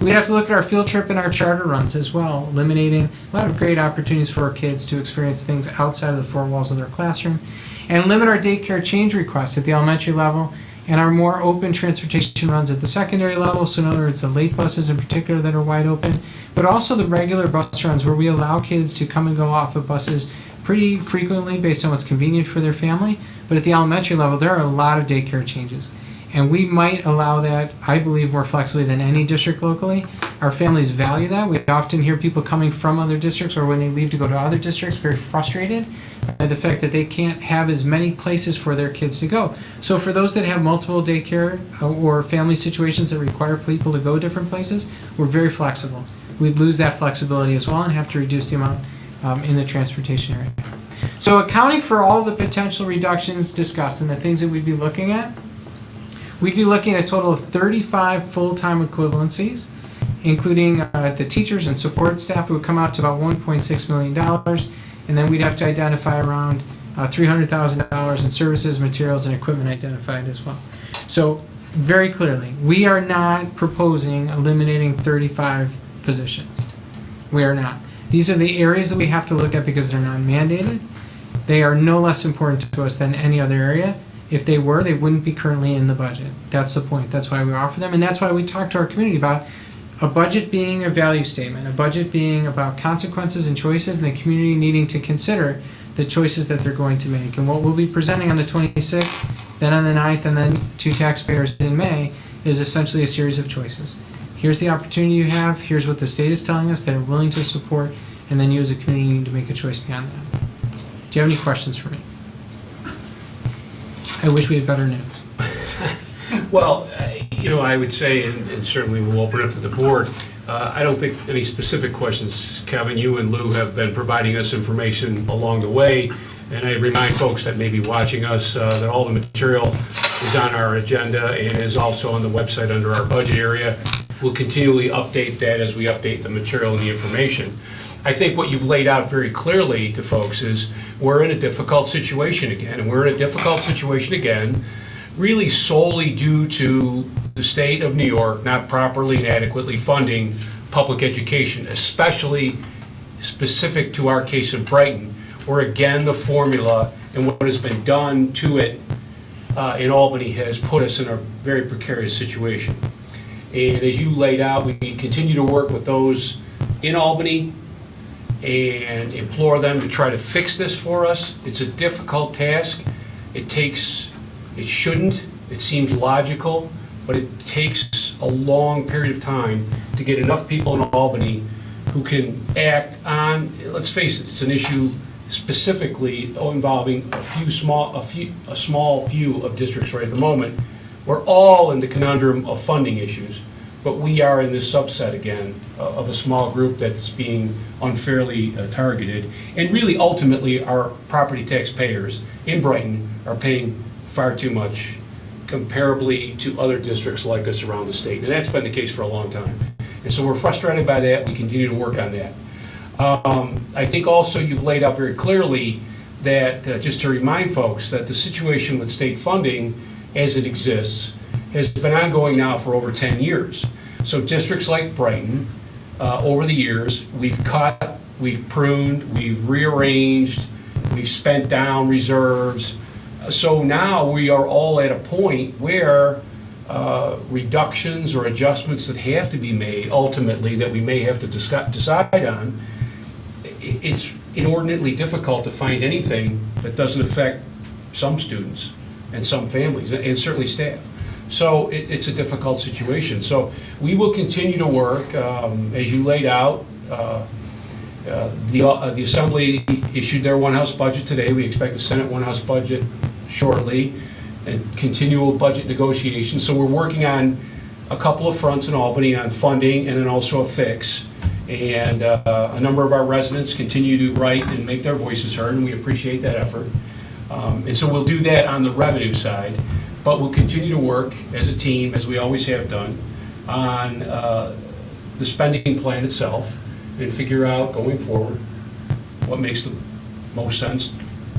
We'd have to look at our field trip and our charter runs as well, eliminating a lot of great opportunities for our kids to experience things outside of the four walls of their classroom, and limit our daycare change requests at the elementary level and our more open transportation runs at the secondary level. So in other words, the late buses in particular that are wide open, but also the regular bus runs where we allow kids to come and go off of buses pretty frequently based on what's convenient for their family. But at the elementary level, there are a lot of daycare changes. And we might allow that, I believe, more flexibly than any district locally. Our families value that. We often hear people coming from other districts or when they leave to go to other districts very frustrated by the fact that they can't have as many places for their kids to go. So for those that have multiple daycare or family situations that require people to go different places, we're very flexible. We'd lose that flexibility as well and have to reduce the amount in the transportation area. So accounting for all the potential reductions discussed and the things that we'd be looking at, we'd be looking at a total of 35 full-time equivalencies, including the teachers and support staff, who would come out to about $1.6 million. And then we'd have to identify around $300,000 in services, materials, and equipment identified as well. So very clearly, we are not proposing eliminating 35 positions. We are not. These are the areas that we have to look at because they're non-mandated. They are no less important to us than any other area. If they were, they wouldn't be currently in the budget. That's the point. That's why we offer them, and that's why we talk to our community about a budget being a value statement, a budget being about consequences and choices, and the community needing to consider the choices that they're going to make. And what we'll be presenting on the 26th, then on the 9th, and then to taxpayers in May is essentially a series of choices. Here's the opportunity you have, here's what the state is telling us they're willing to support, and then you as a community need to make a choice beyond that. Do you have any questions for me? I wish we had better news. Well, I would say, and certainly we'll open up to the board, I don't think any specific questions. Kevin, you and Lou have been providing us information along the way, and I remind folks that may be watching us that all the material is on our agenda and is also on the website under our budget area. We'll continually update that as we update the material and the information. I think what you've laid out very clearly to folks is we're in a difficult situation again, and we're in a difficult situation again really solely due to the state of New York not properly and adequately funding public education, especially specific to our case in Brighton, where again the formula and what has been done to it in Albany has put us in a very precarious situation. And as you laid out, we continue to work with those in Albany and implore them to try to fix this for us. It's a difficult task. It shouldn't, it seems logical, but it takes a long period of time to get enough people in Albany who can act on, let's face it, it's an issue specifically involving a small few of districts right at the moment. We're all in the conundrum of funding issues, but we are in this subset again of a small group that's being unfairly targeted. And really, ultimately, our property tax payers in Brighton are paying far too much comparably to other districts like us around the state. And that's been the case for a long time. And so we're frustrated by that. We continue to work on that. I think also you've laid out very clearly that, just to remind folks, that the situation with state funding as it exists has been ongoing now for over 10 years. So districts like Brighton, over the years, we've cut, we've pruned, we've rearranged, we've spent down reserves. So now we are all at a point where reductions or adjustments that have to be made ultimately that we may have to decide on, it's inordinately difficult to find anything that doesn't affect some students and some families and certainly staff. So it's a difficult situation. So we will continue to work, as you laid out. The Assembly issued their one-house budget today. We expect the Senate one-house budget shortly, and continual budget negotiations. So we're working on a couple of fronts in Albany on funding and then also a fix. And a number of our residents continue to write and make their voices heard, and we appreciate that effort. And so we'll do that on the revenue side, but we'll continue to work as a team, as we always have done, on the spending plan itself and figure out going forward what makes the most sense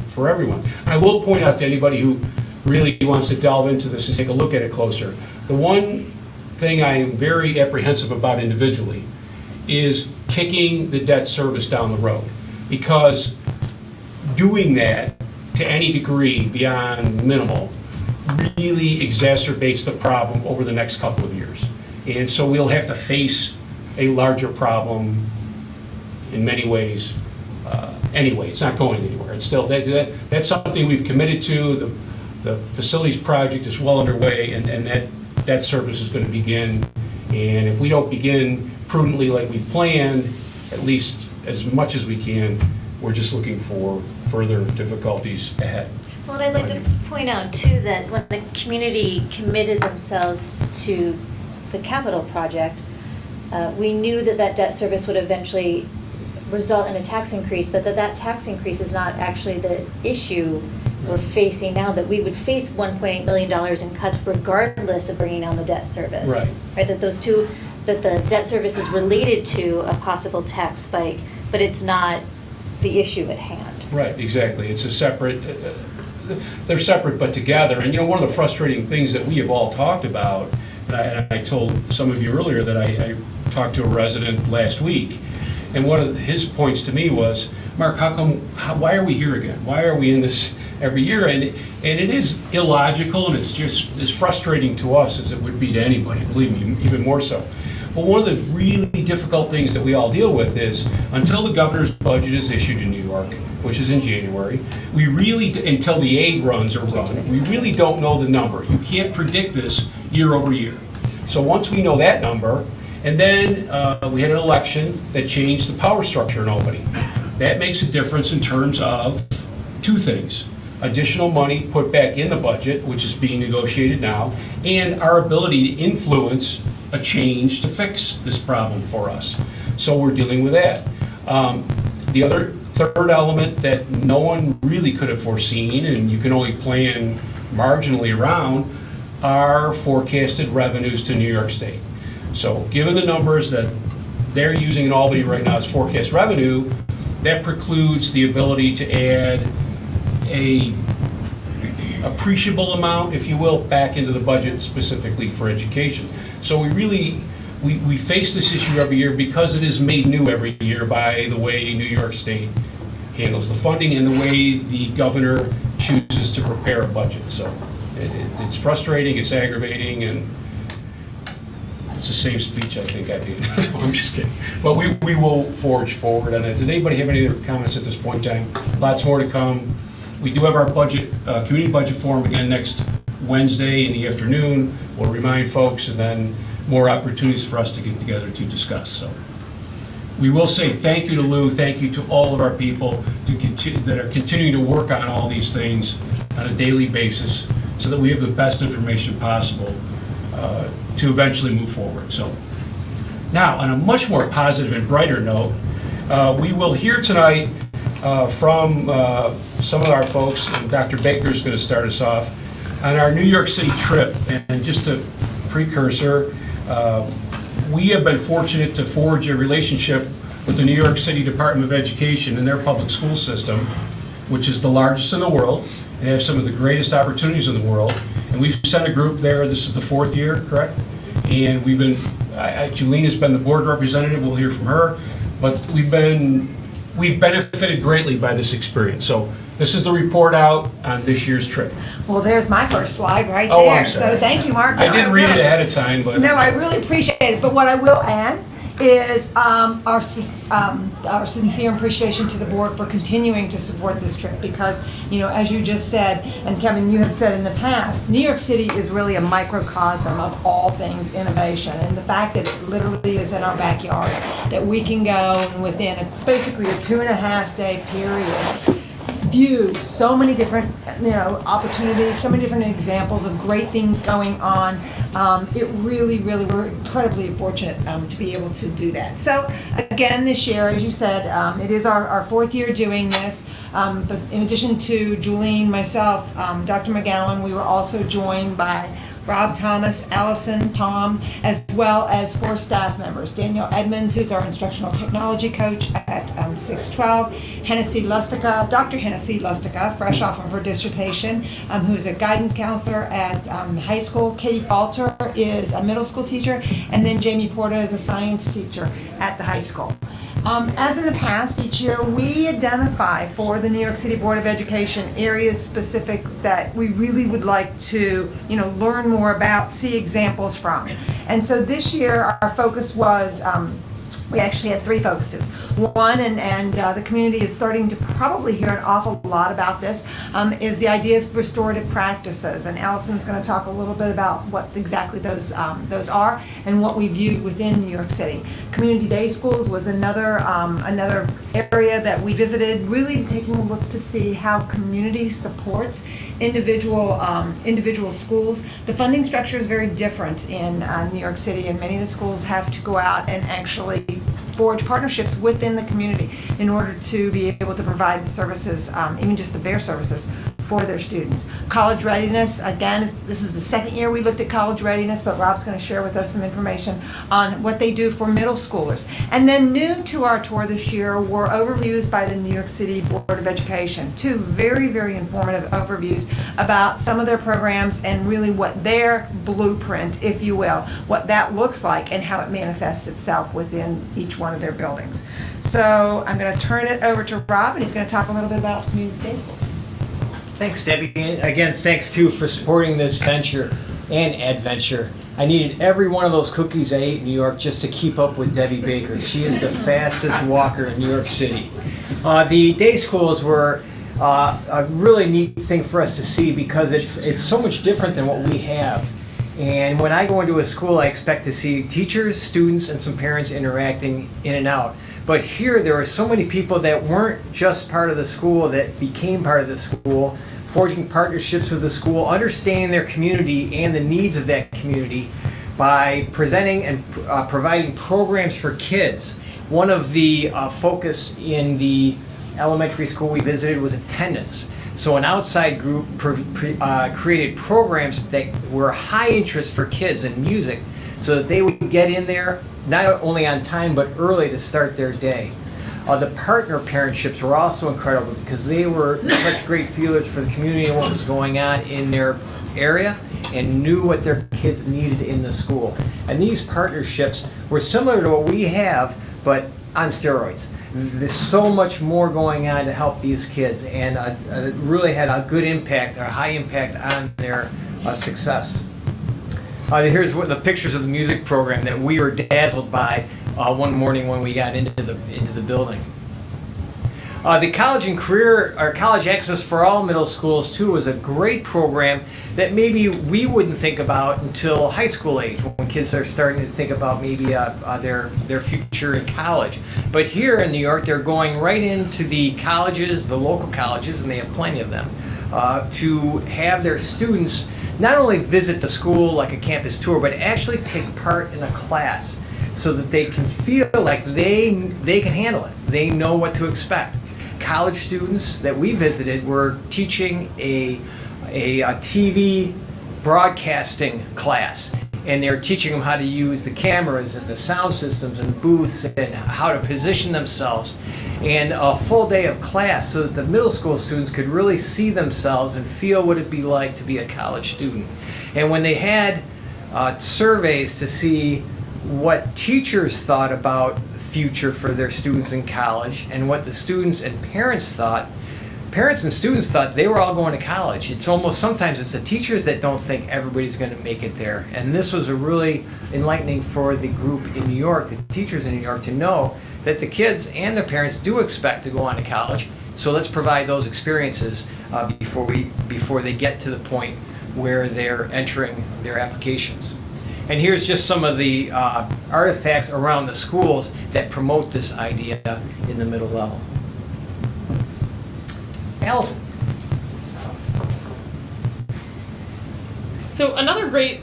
for everyone. I will point out to anybody who really wants to delve into this and take a look at it closer, the one thing I am very apprehensive about individually is kicking the debt service down the road, because doing that to any degree beyond minimal really exacerbates the problem over the next couple of years. And so we'll have to face a larger problem in many ways. Anyway, it's not going anywhere. It's still, that's something we've committed to. The facilities project is well underway, and that service is going to begin. And if we don't begin prudently like we planned, at least as much as we can, we're just looking for further difficulties ahead. Well, and I'd like to point out too that when the community committed themselves to the capital project, we knew that debt service would eventually result in a tax increase, but that tax increase is not actually the issue we're facing now, that we would face $1.8 million in cuts regardless of bringing down the debt service. Right, that the debt service is related to a possible tax spike, but it's not the issue at hand. Right, exactly. It's a separate, they're separate but together. And one of the frustrating things that we have all talked about, and I told some of you earlier that I talked to a resident last week, and one of his points to me was, Mark, why are we here again? Why are we in this every year? And it is illogical, and it's just as frustrating to us as it would be to anybody, believe me, even more so. But one of the really difficult things that we all deal with is, until the governor's budget is issued in New York, which is in January, we really, until the aid runs are run, we really don't know the number. You can't predict this year over year. So once we know that number, and then we had an election that changed the power structure in Albany. That makes a difference in terms of two things: additional money put back in the budget, which is being negotiated now, and our ability to influence a change to fix this problem for us. So we're dealing with that. The other third element that no one really could have foreseen, and you can only plan marginally around, are forecasted revenues to New York State. So given the numbers that they're using in Albany right now as forecast revenue, that precludes the ability to add a appreciable amount, if you will, back into the budget specifically for education. So we face this issue every year because it is made new every year by the way New York State handles the funding and the way the governor chooses to prepare a budget. So it's frustrating, it's aggravating, and it's the same speech I think I did. I'm just kidding. But we will forge forward on it. Did anybody have any other comments at this point in time? Lots more to come. We do have our budget, community budget forum again next Wednesday in the afternoon. We'll remind folks, and then more opportunities for us to get together to discuss. So we will say thank you to Lou, thank you to all of our people that are continuing to work on all these things on a daily basis so that we have the best information possible to eventually move forward. So now, on a much more positive and brighter note, we will hear tonight from some of our folks, and Dr. Baker is going to start us off on our New York City trip. And just a precursor, we have been fortunate to forge a relationship with the New York City Department of Education and their public school system, which is the largest in the world. They have some of the greatest opportunities in the world. And we've sent a group there. This is the 4th year, correct? And we've been, Julene has been the board representative. We'll hear from her. But we've benefited greatly by this experience. So this is the report out on this year's trip. Well, there's my first slide right Oh, there. I'm sorry. So thank you, Mark. I didn't read it ahead of time, but. No, I really appreciate it. But what I will add is our sincere appreciation to the board for continuing to support this trip because, you know, as you just said, and Kevin, you have said in the past, New York City is really a microcosm of all things innovation. And the fact that it literally is in our backyard, that we can go and within basically a 2.5-day period, view so many different, opportunities, so many different examples of great things going on. It really, we're incredibly fortunate to be able to do that. So again, this year, as you said, it is our 4th year doing this. But in addition to Julene, myself, Dr. McGowan, we were also joined by Rob Thomas, Allison, Tom, as well as 4 staff members. Danielle Edmonds, who's our instructional technology coach at 612. Hennessy Lustica, Dr. Hennessy Lustica, fresh off of her dissertation, who is a guidance counselor at the high school. Katie Falter is a middle school teacher. And then Jamie Porta is a science teacher at the high school. As in the past, each year we identify for the New York City Board of Education areas specific that we really would like to, learn more about, see examples from. And so this year our focus was, we actually had 3 focuses. One, and the community is starting to probably hear an awful lot about this, is the idea of restorative practices. And Allison's going to talk a little bit about what exactly those are and what we view within New York City. Community day schools was another area that we visited, really taking a look to see how community supports individual schools. The funding structure is very different in New York City, and many of the schools have to go out and actually forge partnerships within the community in order to be able to provide the services, even just the bare services, for their students. College readiness, again, this is the 2nd year we looked at college readiness, but Rob's going to share with us some information on what they do for middle schoolers. And then new to our tour this year were overviews by the New York City Board of Education. 2 very, very informative overviews about some of their programs and really what their blueprint, if you will, what that looks like and how it manifests itself within each one of their buildings. So I'm going to turn it over to Rob, and he's going to talk a little bit about community day schools. Thanks, Debbie. And again, thanks too for supporting this venture and adventure. I needed every one of those cookies I ate in New York just to keep up with Debbie Baker. She is the fastest walker in New York City. The day schools were a really neat thing for us to see because it's so much different than what we have. And when I go into a school, I expect to see teachers, students, and some parents interacting in and out. But here, there are so many people that weren't just part of the school, that became part of the school, forging partnerships with the school, understanding their community and the needs of that community by presenting and providing programs for kids. One of the focus in the elementary school we visited was attendance. So an outside group created programs that were high interest for kids in music, so that they would get in there not only on time but early to start their day. The partner parentships were also incredible because they were such great feelers for the community and what was going on in their area and knew what their kids needed in the school. And these partnerships were similar to what we have, but on steroids. There's so much more going on to help these kids, and really had a good impact, or a high impact on their success. Here's the pictures of the music program that we were dazzled by one morning when we got into the building. The College and Career, or College Access for All middle schools too, was a great program that maybe we wouldn't think about until high school age, when kids are starting to think about maybe their future in college. But here in New York, they're going right into the colleges, the local colleges, and they have plenty of them, to have their students not only visit the school like a campus tour, but actually take part in a class so that they can feel like they can handle it. They know what to expect. College students that we visited were teaching a TV broadcasting class, and they're teaching them how to use the cameras and the sound systems and booths and how to position themselves, and a full day of class so that the middle school students could really see themselves and feel what it'd be like to be a college student. And when they had surveys to see what teachers thought about future for their students in college and what the students and parents thought, parents and students thought they were all going to college. It's almost, sometimes it's the teachers that don't think everybody's going to make it there. And this was a really enlightening for the group in New York, the teachers in New York, to know that the kids and their parents do expect to go on to college. So let's provide those experiences before they get to the point where they're entering their applications. And here's just some of the artifacts around the schools that promote this idea in the middle level. Allison. So another great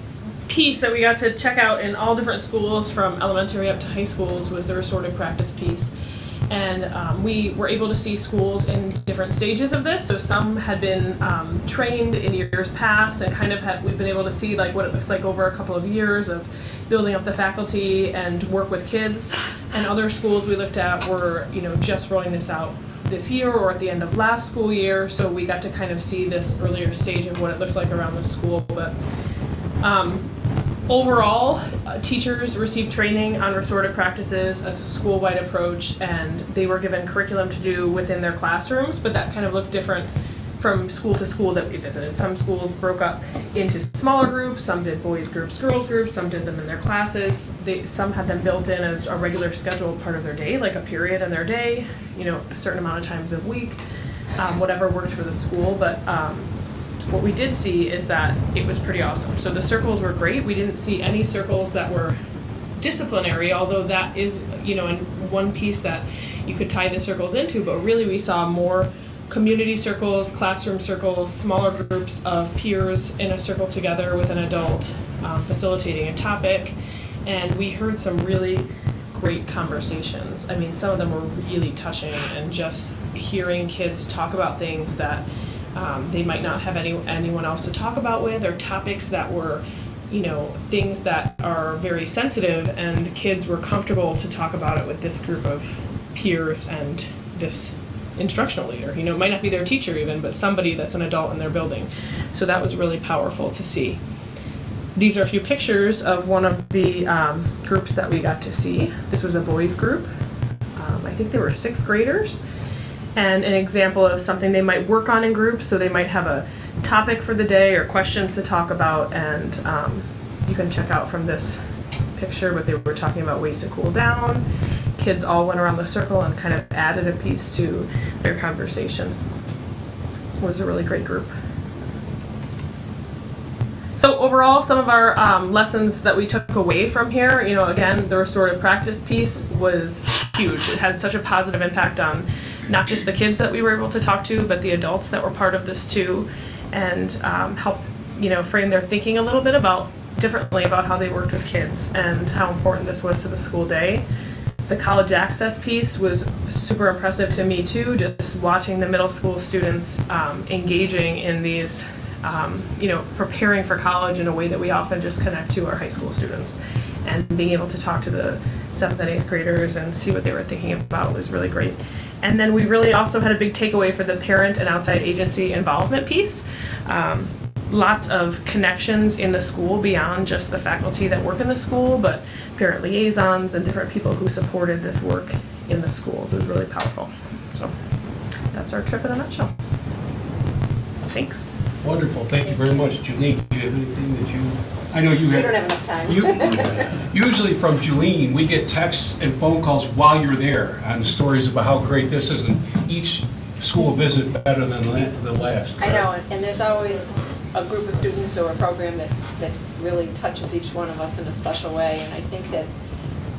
piece that we got to check out in all different schools from elementary up to high schools was the restorative practice piece. And we were able to see schools in different stages of this. So some had been trained in years past and we've been able to see like what it looks like over a couple of years of building up the faculty and work with kids. And other schools we looked at were, just rolling this out this year or at the end of last school year. So we got to kind of see this earlier stage of what it looks like around the school. But overall, teachers received training on restorative practices as a school-wide approach, and they were given curriculum to do within their classrooms, but that kind of looked different from school to school that we visited. Some schools broke up into smaller groups, some did boys groups, girls groups, some did them in their classes. Some had them built in as a regular scheduled part of their day, like a period in their day, a certain amount of times a week, whatever worked for the school. But what we did see is that it was pretty awesome. So the circles were great. We didn't see any circles that were disciplinary, although that is, in one piece that you could tie the circles into, but really we saw more community circles, classroom circles, smaller groups of peers in a circle together with an adult facilitating a topic, and we heard some really great conversations. I mean, some of them were really touching, and just hearing kids talk about things that they might not have anyone else to talk about with, or topics that were, things that are very sensitive, and kids were comfortable to talk about it with this group of peers and this instructional leader. It might not be their teacher even, but somebody that's an adult in their building. So that was really powerful to see. These are a few pictures of one of the groups that we got to see. This was a boys group. I think they were 6th graders. And an example of something they might work on in groups. So they might have a topic for the day or questions to talk about. And you can check out from this picture, but they were talking about ways to cool down. Kids all went around the circle and kind of added a piece to their conversation. It was a really great group. So overall, some of our lessons that we took away from here, again, the restorative practice piece was huge. It had such a positive impact on not just the kids that we were able to talk to, but the adults that were part of this too, and helped, frame their thinking a little bit differently about how they worked with kids and how important this was to the school day. The college access piece was super impressive to me too, just watching the middle school students engaging in these preparing for college in a way that we often just connect to our high school students. And being able to talk to the 7th and 8th graders and see what they were thinking about was really great. And then we really also had a big takeaway for the parent and outside agency involvement piece. Lots of connections in the school beyond just the faculty that work in the school, but parent liaisons and different people who supported this work in the schools. It was really powerful. So that's our trip in a nutshell. Thanks. Wonderful, thank you very much. Julene, do you have anything that you, I know you have. We don't have enough time. Usually from Julene, we get texts and phone calls while you're there on stories about how great this is, and each school visit better than the last. I know, and there's always a group of students or a program that really touches each one of us in a special way, and I think that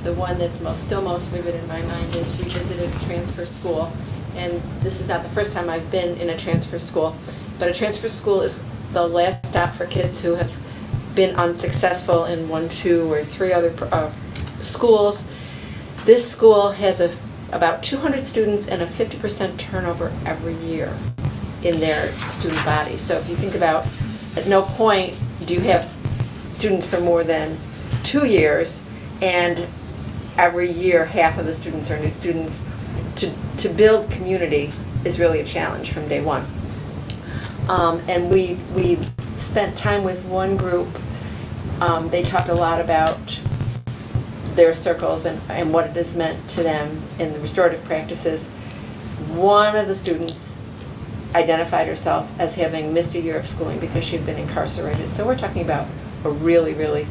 the one that's still most vivid in my mind is we visited a transfer school, and this is not the first time I've been in a transfer school, but a transfer school is the last stop for kids who have been unsuccessful in 1, 2, or 3 other schools. This school has about 200 students and a 50% turnover every year in their student body. So if you think about, at no point do you have students for more than 2 years, and every year half of the students are new students. To build community is really a challenge from day one. And we spent time with one group. They talked a lot about their circles and what it has meant to them in the restorative practices. One of the students identified herself as having missed a year of schooling because she had been incarcerated. So we're talking about a really, really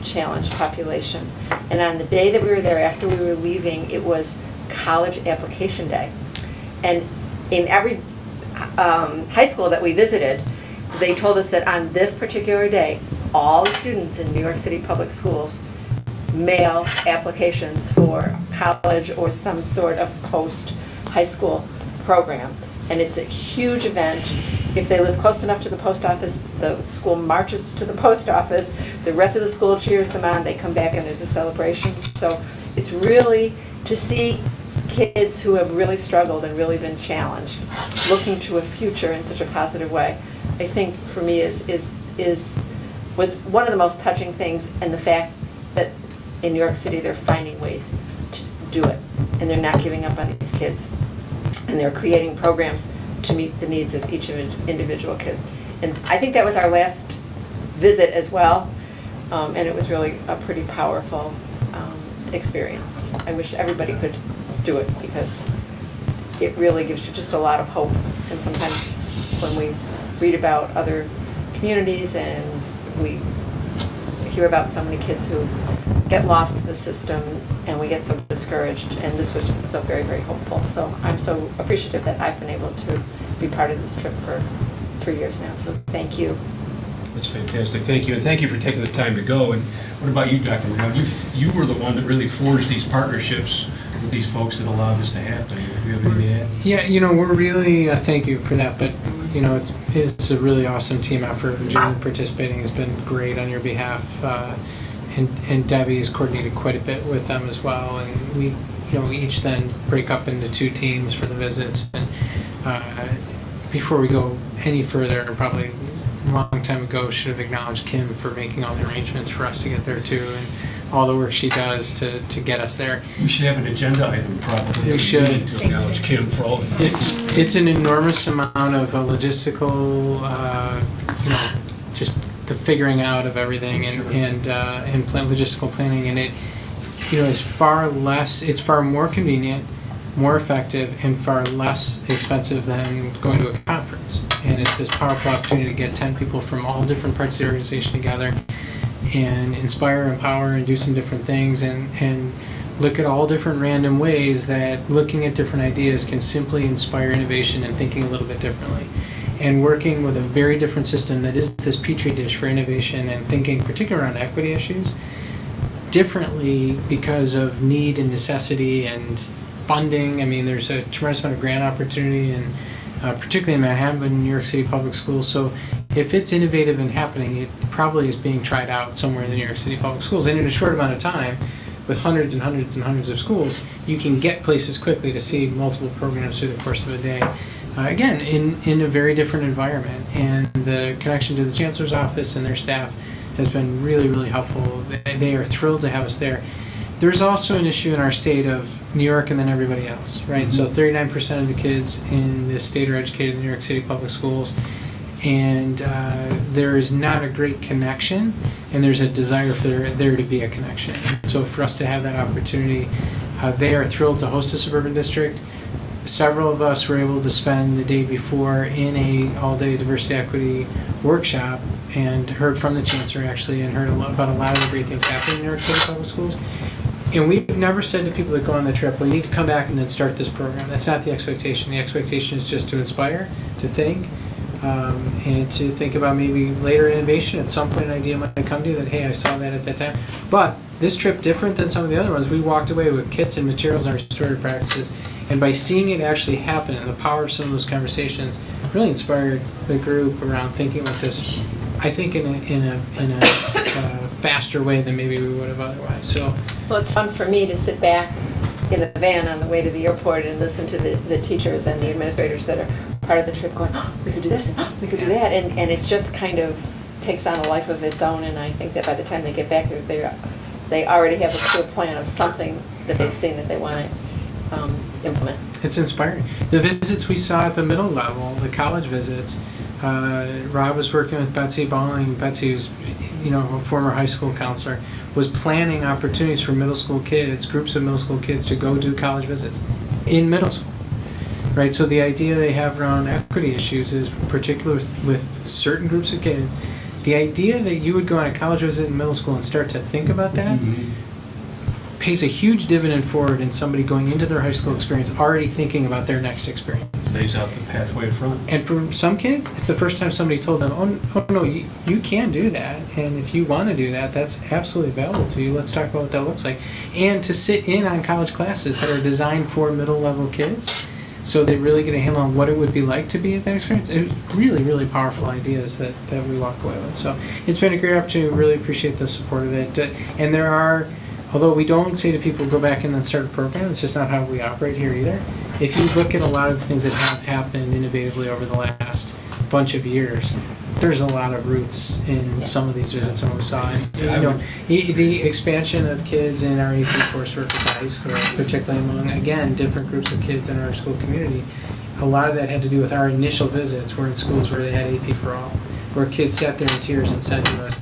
challenged population. And on the day that we were there, after we were leaving, it was college application day. And in every high school that we visited, they told us that on this particular day, all the students in New York City public schools mail applications for college or some sort of post-high school program. And it's a huge event. If they live close enough to the post office, the school marches to the post office. The rest of the school cheers them on. They come back and there's a celebration. So it's really to see kids who have really struggled and really been challenged, looking to a future in such a positive way, I think for me was one of the most touching things, and the fact that in New York City they're finding ways to do it, and they're not giving up on these kids, and they're creating programs to meet the needs of each individual kid. And I think that was our last visit as well, and it was really a pretty powerful experience. I wish everybody could do it because it really gives you just a lot of hope. And sometimes when we read about other communities and we hear about so many kids who get lost in the system and we get so discouraged, and this was just so very, very hopeful. So I'm so appreciative that I've been able to be part of this trip for 3 years now. So thank you. That's fantastic. Thank you, and thank you for taking the time to go. And what about you, Dr. Brown? You were the one that really forged these partnerships with these folks that allowed this to happen. Do you have anything to add? Yeah, we're really thank you for that. But it's a really awesome team effort. Julie participating has been great on your behalf, and Debbie has coordinated quite a bit with them as well. And we each then break up into 2 teams for the visits. And before we go any further, probably a long time ago should have acknowledged Kim for making all the arrangements for us to get there too, and all the work she does to get us there. We should have an agenda item probably. We should. To acknowledge Kim for all the things. It's an enormous amount of logistical, just the figuring out of everything and logistical planning, and it, is it's far more convenient, more effective, and far less expensive than going to a conference. And it's this powerful opportunity to get 10 people from all different parts of the organization together and inspire, empower, and do some different things, and look at all different random ways that looking at different ideas can simply inspire innovation and thinking a little bit differently. And working with a very different system that is this petri dish for innovation and thinking, particularly around equity issues, differently because of need and necessity and funding. I mean, there's a tremendous amount of grant opportunity, and particularly in Manhattan, but in New York City public schools. So if it's innovative and happening, it probably is being tried out somewhere in the New York City public schools. And in a short amount of time, with hundreds and hundreds and hundreds of schools, you can get places quickly to see multiple programs through the course of a day. again, in a very different environment. And the connection to the Chancellor's office and their staff has been really, really helpful. They are thrilled to have us there. There's also an issue in our state of New York and then everybody else, right? So 39% of the kids in this state are educated in New York City public schools, and there is not a great connection, and there's a desire for there to be a connection. So for us to have that opportunity, they are thrilled to host a suburban district. Several of us were able to spend the day before in a all-day diversity equity workshop and heard from the Chancellor actually and heard about a lot of the great things happening in New York City public schools. And we've never said to people that go on the trip, well, you need to come back and then start this program. That's not the expectation. The expectation is just to inspire, to think, and to think about maybe later innovation. At some point, an idea might come to you that, hey, I saw that at that time. But this trip, different than some of the other ones, we walked away with kits and materials on restorative practices. And by seeing it actually happen and the power of some of those conversations really inspired the group around thinking about this, I think, in a faster way than maybe we would have otherwise. So, Well, it's fun for me to sit back in the van on the way to the airport and listen to the teachers and the administrators that are part of the trip going, oh, we could do this, oh, we could do that, and it just kind of takes on a life of its own, and I think that by the time they get back there, they already have a clear plan of something that they've seen that they want to implement. it's inspiring. The visits we saw at the middle level, the college visits, Rob was working with Betsy Balling. Betsy, who's a former high school counselor, was planning opportunities for middle school kids, groups of middle school kids, to go do college visits in middle school. Right, so the idea they have around equity issues is particular with certain groups of kids. The idea that you would go on a college visit in middle school and start to think about that pays a huge dividend forward in somebody going into their high school experience already thinking about their next experience. Lays out the pathway in front. And for some kids, it's the first time somebody told them, oh no, you can do that. And if you want to do that, that's absolutely available to you. Let's talk about what that looks like. And to sit in on college classes that are designed for middle level kids, so they really get a handle on what it would be like to be at that experience. It was really, really powerful ideas that we walk away with. So it's been a great opportunity. Really appreciate the support of it. And there are, although we don't say to people, go back and then start a program, it's just not how we operate here either. If you look at a lot of the things that have happened innovatively over the last bunch of years, there's a lot of roots in some of these visits that we saw. And, the expansion of kids in our AP coursework at the high school, particularly among, again, different groups of kids in our school community, a lot of that had to do with our initial visits were in schools where they had AP for all, where kids sat there in tears and said to us,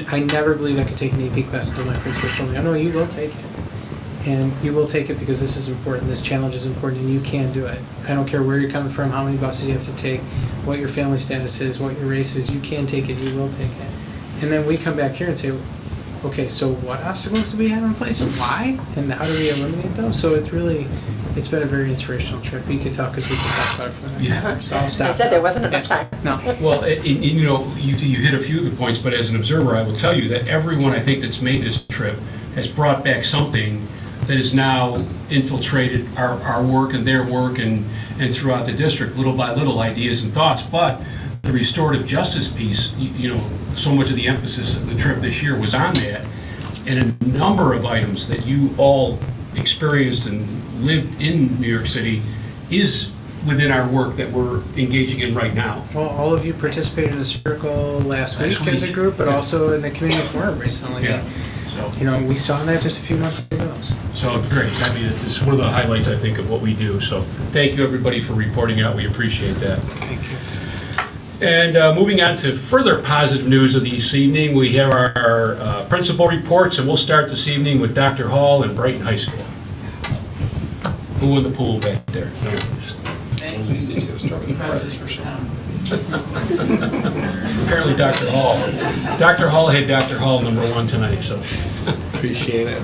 I never believed I could take an AP class until my principal told me, oh no, you will take it. And you will take it because this is important, this challenge is important, and you can do it. I don't care where you're coming from, how many buses you have to take, what your family status is, what your race is, you can take it, you will take it. And then we come back here and say, okay, so what obstacles do we have in place and why? And how do we eliminate those? So it's been a very inspirational trip. You can tell because we can talk about it for the next hour. So I'll stop. I said there wasn't enough time. No. Well, you hit a few of the points, but as an observer, I will tell you that everyone I think that's made this trip has brought back something that has now infiltrated our work and their work and throughout the district, little by little, ideas and thoughts. But the restorative justice piece, so much of the emphasis of the trip this year was on that, and a number of items that you all experienced and lived in New York City is within our work that we're engaging in right now. Well, all of you participated in a circle last week as a group, but also in the community forum recently. Yeah. So, we saw that just a few months ago. So great. I mean, it's one of the highlights, I think, of what we do. So thank you, everybody, for reporting out. We appreciate that. Thank you. And moving on to further positive news of this evening, we have our principal reports, and we'll start this evening with Dr. Hall in Brighton High School. Who in the pool back there? No. Apparently Dr. Hall. Dr. Hall had Dr. Hall #1 tonight, so. Appreciate it.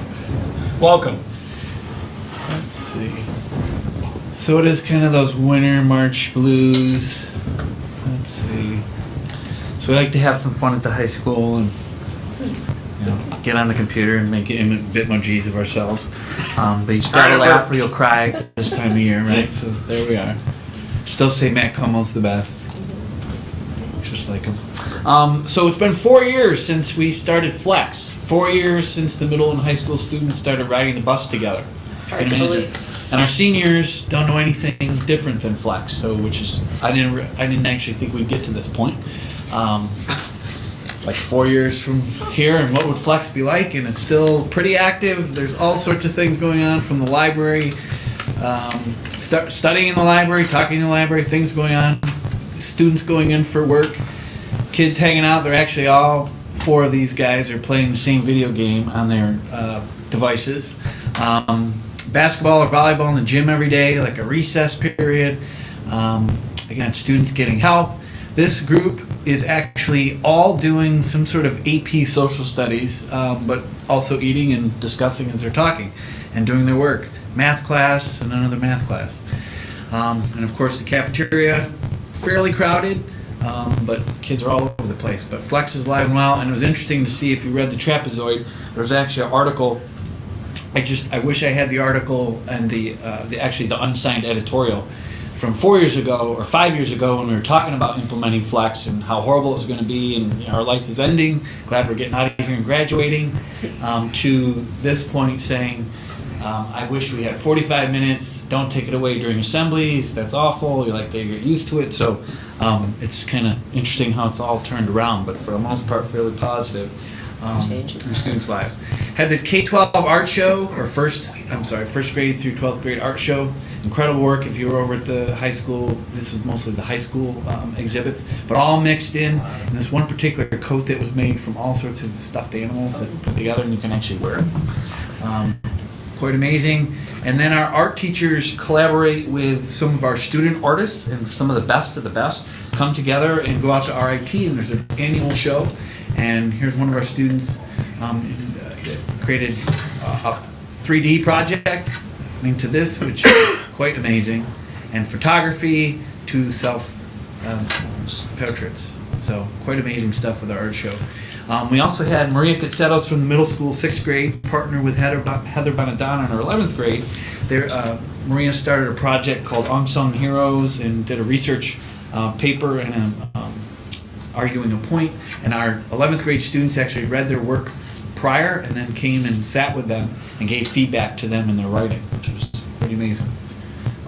Welcome. Let's see. So it is kind of those winter March blues. Let's see. So we like to have some fun at the high school and get on the computer and make Bitmojis of ourselves. But you gotta laugh or you'll cry at this time of year, right? So there we are. Still say Matt Como's the best. Just like him. So it's been 4 years since we started Flex. 4 years since the middle and high school students started riding the bus together. It's hard to believe. And our seniors don't know anything different than Flex, so which is I didn't actually think we'd get to this point. Like 4 years from here, and what would Flex be like? And it's still pretty active. There's all sorts of things going on from the library, studying in the library, talking in the library, things going on, students going in for work, kids hanging out. They're actually all 4 of these guys are playing the same video game on their devices. Basketball or volleyball in the gym every day, like a recess period. Again, students getting help. This group is actually all doing some sort of AP social studies, but also eating and discussing as they're talking and doing their work. Math class and another math class. And of course the cafeteria, fairly crowded, but kids are all over the place. But Flex is alive and well, and it was interesting to see, if you read the trapezoid, there was actually an article. I wish I had the article and the unsigned editorial from 4 years ago or 5 years ago when we were talking about implementing Flex and how horrible it was going to be, and our life is ending. Glad we're getting out of here and graduating. To this point, saying, I wish we had 45 minutes. Don't take it away during assemblies. That's awful. They get used to it. So it's kind of interesting how it's all turned around, but for the most part, fairly positive. In students' lives. Had the K-12 art show, or first grade through 12th grade art show. Incredible work. If you were over at the high school, this is mostly the high school exhibits, but all mixed in. And this one particular coat that was made from all sorts of stuffed animals that put together, and you can actually wear it. Quite amazing. And then our art teachers collaborate with some of our student artists, and some of the best come together and go out to RIT, and there's an annual show. And here's one of our students created a 3D project into this, which is quite amazing, and photography to self portraits. So quite amazing stuff with our art show. We also had Maria Katsetos from the middle school 6th grade partner with Heather Bonadonna in our 11th grade. Maria started a project called Unsung Heroes and did a research paper and arguing a point, and our 11th grade students actually read their work prior and then came and sat with them and gave feedback to them in their writing, which was pretty amazing.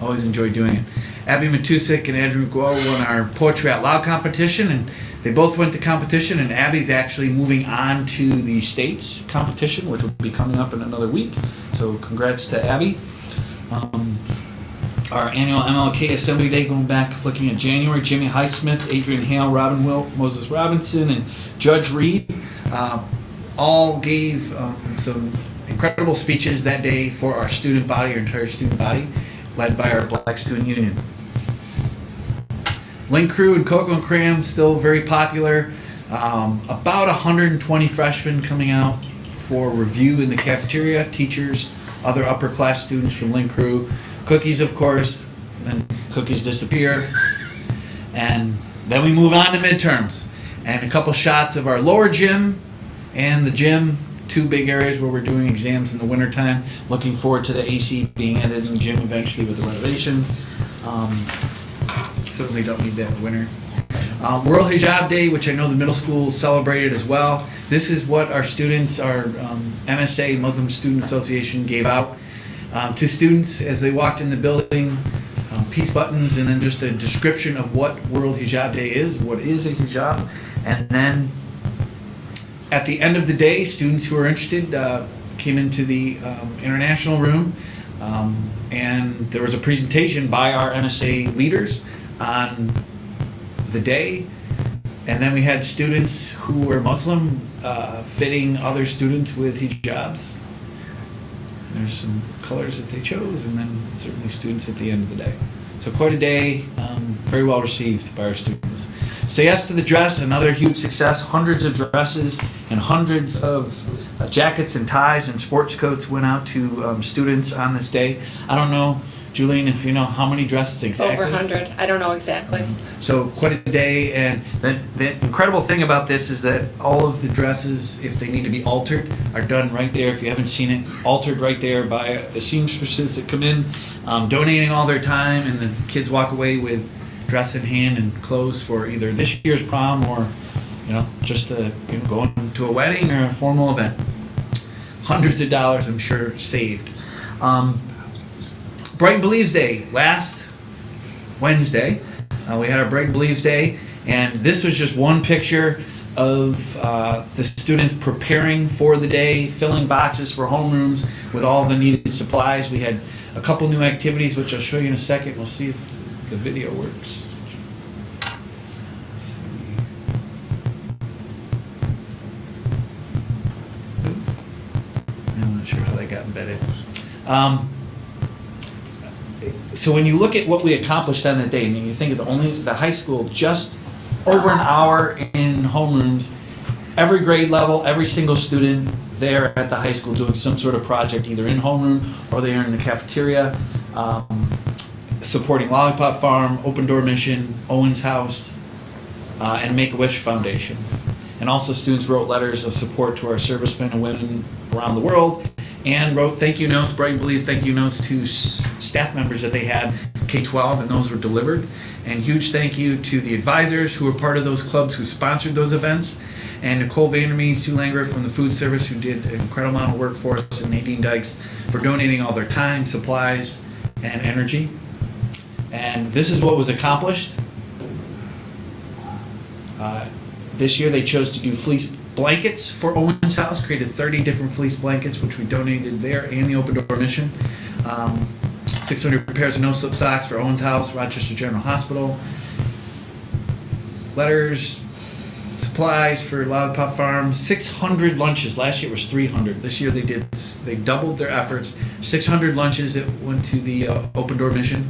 Always enjoyed doing it. Abby Matusik and Andrew Guo won our Poetry Out Loud competition, and they both went to competition, and Abby's actually moving on to the States competition, which will be coming up in another week. So congrats to Abby. Our annual MLK Assembly Day, going back looking at January, Jimmy Highsmith, Adrian Hale, Robin Wilt, Moses Robinson, and Judge Reed all gave some incredible speeches that day for our student body, our entire student body, led by our Black Student Union. Link Crew and Cocoa and Cram still very popular. About 120 freshmen coming out for review in the cafeteria, teachers, other upper class students from Link Crew. Cookies, of course, then cookies disappear. And then we move on to midterms. And a couple shots of our lower gym and the gym, 2 big areas where we're doing exams in the wintertime. Looking forward to the AC being added in the gym eventually with the renovations. Certainly don't need that in the winter. World Hijab Day, which I know the middle school celebrated as well. This is what our students, our MSA, Muslim Student Association, gave out to students as they walked in the building. Peace buttons, and then just a description of what World Hijab Day is, what is a hijab. And then at the end of the day, students who are interested came into the international room, and there was a presentation by our MSA leaders on the day. And then we had students who were Muslim fitting other students with hijabs. There's some colors that they chose, and then certainly students at the end of the day. So quite a day, very well received by our students. Say Yes to the Dress, another huge success. Hundreds of dresses and hundreds of jackets and ties and sports coats went out to students on this day. I don't know, Julian, if you know how many dresses exactly. Over 100. I don't know exactly. So quite a day, and the incredible thing about this is that all of the dresses, if they need to be altered, are done right there. If you haven't seen it, altered right there by the seamstresses that come in, donating all their time, and the kids walk away with dress in hand and clothes for either this year's prom or just going to a wedding or a formal event. Hundreds of dollars, I'm sure, saved. Brighton Believes Day last Wednesday. We had our Brighton Believes Day, and this was just one picture of the students preparing for the day, filling boxes for homerooms with all the needed supplies. We had a couple new activities, which I'll show you in a second. We'll see if the video works. Let's see. I'm not sure how that got embedded. So when you look at what we accomplished on that day, and you think of the high school, just over an hour in homerooms, every grade level, every single student there at the high school doing some sort of project, either in homeroom or they are in the cafeteria, supporting Lollipop Farm, Open Door Mission, Owen's House, and Make-A-Wish Foundation. And also students wrote letters of support to our servicemen and women around the world, and wrote thank you notes, Brighton Believe thank you notes to staff members that they had K-12, and those were delivered. And huge thank you to the advisors who were part of those clubs who sponsored those events, and Nicole Vandermeer, Sue Langer from the food service who did an incredible amount of work for us, and Nadine Dykes for donating all their time, supplies, and energy. And this is what was accomplished. This year they chose to do fleece blankets for Owen's House, created 30 different fleece blankets, which we donated there and the Open Door Mission. 600 pairs of no-slip socks for Owen's House, Rochester General Hospital. Letters, supplies for Lollipop Farm, 600 lunches. Last year it was 300. This year they doubled their efforts. 600 lunches that went to the Open Door Mission.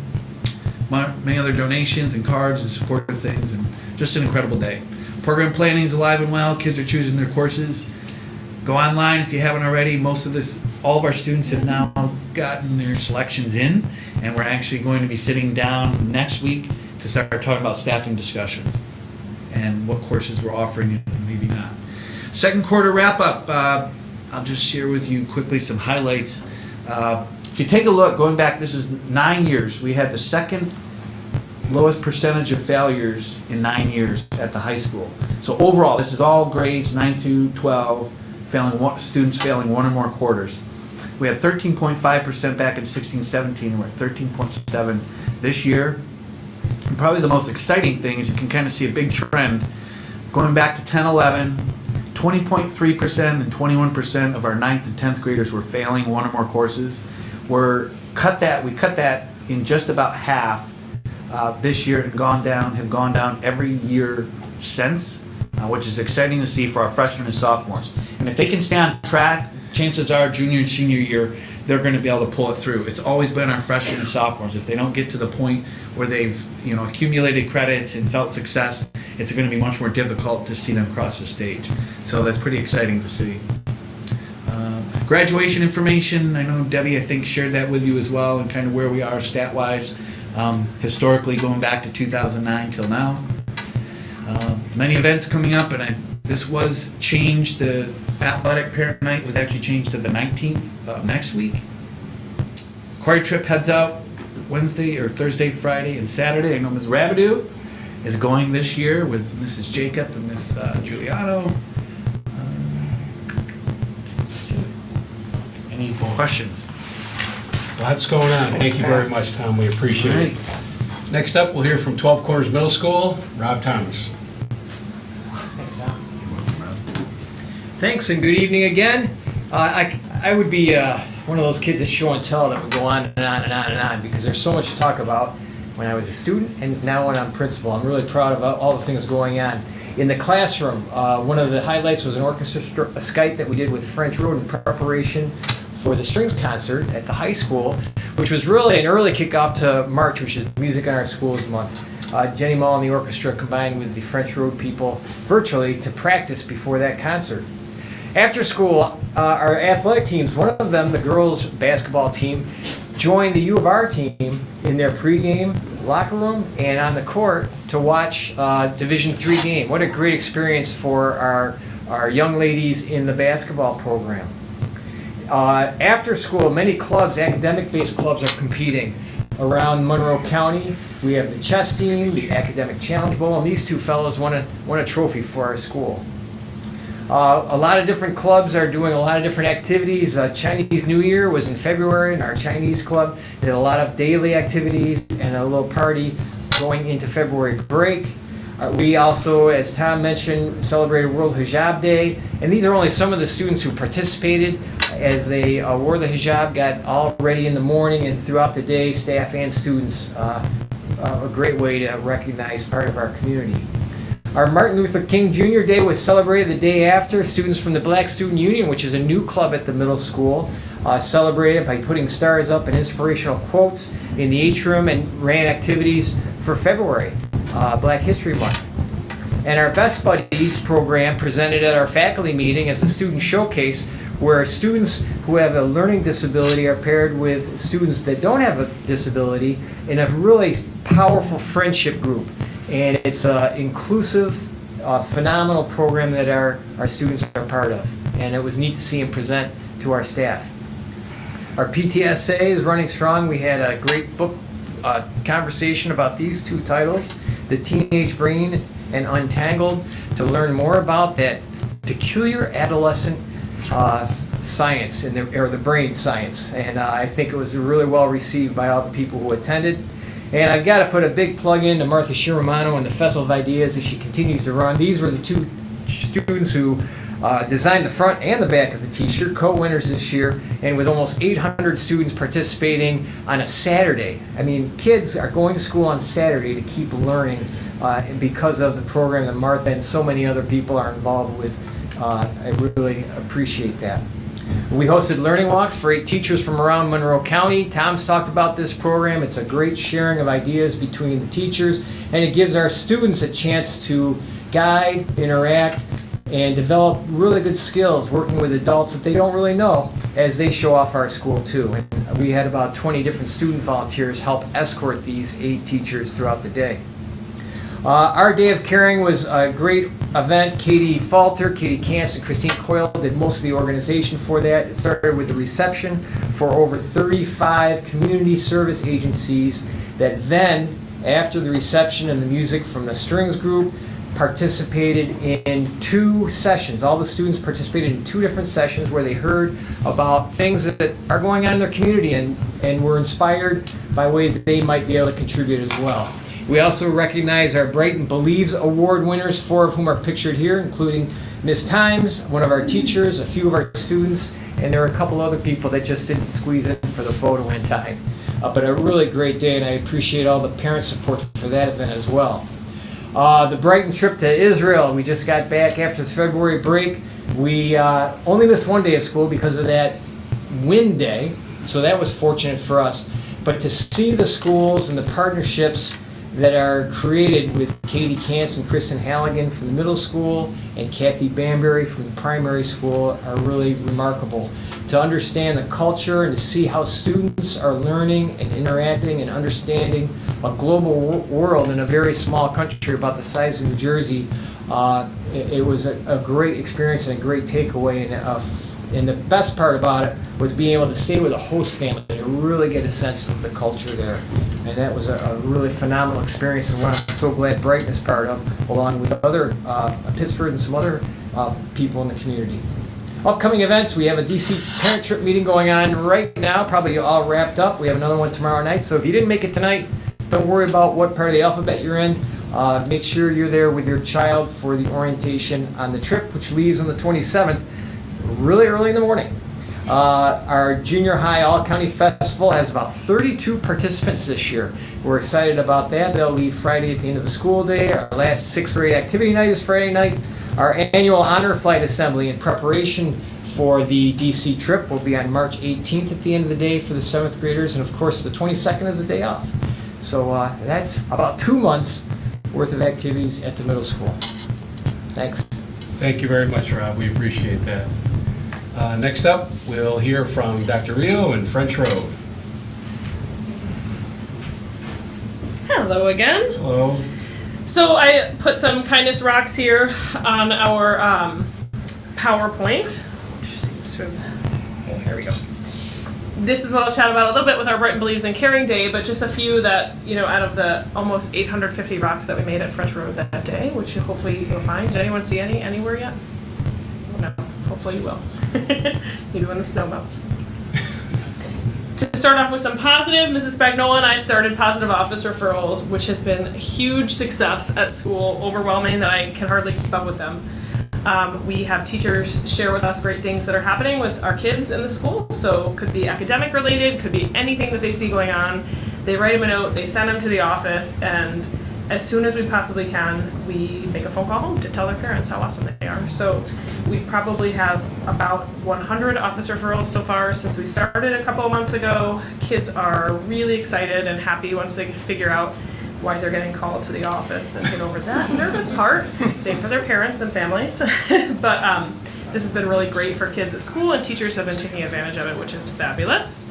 Many other donations and cards and supportive things, and just an incredible day. Program planning is alive and well. Kids are choosing their courses. Go online if you haven't already. All of our students have now gotten their selections in, and we're actually going to be sitting down next week to start talking about staffing discussions and what courses we're offering and maybe not. Second quarter wrap up. I'll just share with you quickly some highlights. If you take a look, going back, this is 9 years. We had the second lowest percentage of failures in 9 years at the high school. So overall, this is all grades 9 through 12, students failing one or more quarters. We had 13.5% back in 16-17, and we're at 13.7 this year. And probably the most exciting thing is you can kind of see a big trend going back to 10-11. 20.3% and 21% of our 9th and 10th graders were failing one or more courses. We cut that in just about half this year, and have gone down every year since, which is exciting to see for our freshmen and sophomores. And if they can stay on track, chances are junior and senior year, they're going to be able to pull it through. It's always been our freshmen and sophomores. If they don't get to the point where they've accumulated credits and felt success, it's going to be much more difficult to see them cross the stage. So that's pretty exciting to see. Graduation information, I know Debbie, I think, shared that with you as well, and kind of where we are stat-wise, historically going back to 2009 till now. Many events coming up, and this was changed. The athletic parent night was actually changed to the 19th next week. Choir trip heads out Wednesday or Thursday, Friday, and Saturday. I know Ms. Rabideau is going this year with Mrs. Jacob and Ms. Giuliano. That's it. Any questions? Lots going on. Thank you very much, Tom. We appreciate it. Next up, we'll hear from 12 Corners Middle School, Rob Thomas. Thanks, and good evening again. I would be one of those kids at show and tell that would go on and on and on and on, because there's so much to talk about when I was a student and now when I'm principal. I'm really proud of all the things going on. In the classroom, one of the highlights was an orchestra Skype that we did with French Road in preparation for the strings concert at the high school, which was really an early kickoff to March, which is Music in Our Schools Month. Jenny Mull and the orchestra combined with the French Road people virtually to practice before that concert. After school, our athletic teams, one of them, the girls' basketball team, joined the U of R team in their pregame locker room and on the court to watch Division III game. What a great experience for our young ladies in the basketball program. After school, many clubs, academic-based clubs, are competing around Monroe County. We have the chess team, the Academic Challenge Bowl, and these two fellows won a trophy for our school. A lot of different clubs are doing a lot of different activities. Chinese New Year was in February, and our Chinese club did a lot of daily activities and a little party going into February break. We also, as Tom mentioned, celebrated World Hijab Day, and these are only some of the students who participated as they wore the hijab, got all ready in the morning and throughout the day, staff and students, a great way to recognize part of our community. Our Martin Luther King Jr. Day was celebrated the day after. Students from the Black Student Union, which is a new club at the middle school, celebrated by putting stars up and inspirational quotes in the atrium and ran activities for February, Black History Month. And our Best Buddies program presented at our faculty meeting as a student showcase where students who have a learning disability are paired with students that don't have a disability in a really powerful friendship group. And it's an inclusive, phenomenal program that our students are part of. And it was neat to see them present to our staff. Our PTSA is running strong. We had a great book conversation about these two titles, The Teenage Brain and Untangled, to learn more about that peculiar adolescent science, or the brain science. And I think it was really well received by all the people who attended. And I've got to put a big plug in to Martha Shiramano and the Festival of Ideas as she continues to run. These were the two students who designed the front and the back of the t-shirt, co-winners this year, and with almost 800 students participating on a Saturday. I mean, kids are going to school on Saturday to keep learning because of the program that Martha and so many other people are involved with. I really appreciate that. We hosted learning walks for 8 teachers from around Monroe County. Tom's talked about this program. It's a great sharing of ideas between the teachers, and it gives our students a chance to guide, interact, and develop really good skills working with adults that they don't really know as they show off our school too. And we had about 20 different student volunteers help escort these 8 teachers throughout the day. Our Day of Caring was a great event. Katie Falter, Katie Kance, and Christine Coyle did most of the organization for that. It started with the reception for over 35 community service agencies that then, after the reception and the music from the strings group, participated in 2 sessions. All the students participated in 2 different sessions where they heard about things that are going on in their community and were inspired by ways that they might be able to contribute as well. We also recognize our Brighton Believes Award winners, 4 of whom are pictured here, including Miss Times, one of our teachers, a few of our students, and there are a couple other people that just didn't squeeze in for the photo in time. But a really great day, and I appreciate all the parent support for that event as well. The Brighton trip to Israel, we just got back after the February break. We only missed 1 day of school because of that wind day, so that was fortunate for us. But to see the schools and the partnerships that are created with Katie Kance and Kristen Halligan from the middle school and Kathy Banbury from the primary school are really remarkable. To understand the culture and to see how students are learning and interacting and understanding a global world in a very small country about the size of New Jersey, it was a great experience and a great takeaway. And the best part about it was being able to stay with a host family to really get a sense of the culture there. And that was a really phenomenal experience, and one I'm so glad Brighton is part of, along with other Pittsford and some other people in the community. Upcoming events, we have a DC parent trip meeting going on right now, probably all wrapped up. We have another one tomorrow night, so if you didn't make it tonight, don't worry about what part of the alphabet you're in. Make sure you're there with your child for the orientation on the trip, which leaves on the 27th, really early in the morning. Our junior high all-county festival has about 32 participants this year. We're excited about that. They'll leave Friday at the end of the school day. Our last 6th grade activity night is Friday night. Our annual honor flight assembly in preparation for the DC trip will be on March 18th at the end of the day for the 7th graders, and of course the 22nd is a day off. So that's about 2 months worth of activities at the middle school. Thanks. Thank you very much, Rob. We appreciate that. Next up, we'll hear from Dr. Rio in French Road. Hello again. Hello. So I put some kindness rocks here on our PowerPoint. Which seems to have, here we go. This is what I'll chat about a little bit with our Brighton Believes in Caring Day, but just a few that, out of the almost 850 rocks that we made at French Road that day, which hopefully you'll find. Did anyone see any anywhere yet? Hopefully you will. Maybe when the snow melts. To start off with some positive, Mrs. Spagnola and I started positive office referrals, which has been a huge success at school, overwhelming that I can hardly keep up with them. We have teachers share with us great things that are happening with our kids in the school, so it could be academic related, could be anything that they see going on. They write them a note, they send them to the office, and as soon as we possibly can, we make a phone call home to tell their parents how awesome they are. So we probably have about 100 office referrals so far since we started a couple of months ago. Kids are really excited and happy once they figure out why they're getting called to the office and get over that nervous part. Same for their parents and families. But this has been really great for kids at school, and teachers have been taking advantage of it, which is fabulous.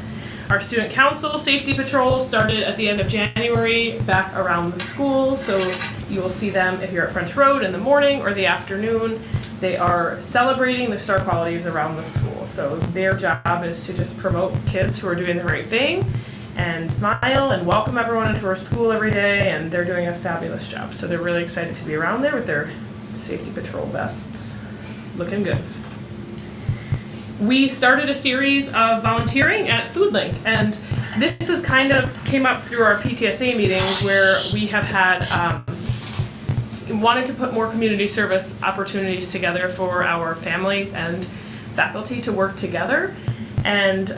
Our student council safety patrol started at the end of January back around the school, so you will see them if you're at French Road in the morning or the afternoon. They are celebrating the star qualities around the school, so their job is to just promote kids who are doing the right thing and smile and welcome everyone into our school every day, and they're doing a fabulous job. So they're really excited to be around there with their safety patrol vests. Looking good. We started a series of volunteering at FoodLink, and this was came up through our PTSA meetings where we have had wanted to put more community service opportunities together for our families and faculty to work together, and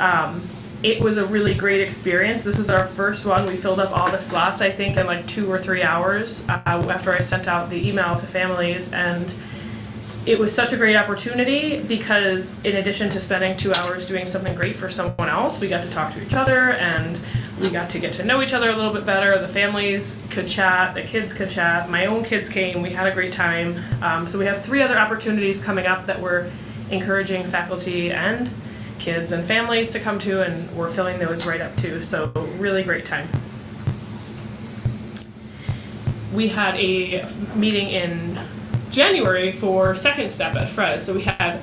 it was a really great experience. This was our first one. We filled up all the slots, I think, in like 2 or 3 hours after I sent out the email to families, and it was such a great opportunity because in addition to spending 2 hours doing something great for someone else, we got to talk to each other and we got to get to know each other a little bit better. The families could chat, the kids could chat, my own kids came, we had a great time. So we have 3 other opportunities coming up that we're encouraging faculty and kids and families to come to, and we're filling those right up too. So really great time. We had a meeting in January for Second Step at Fres. So we had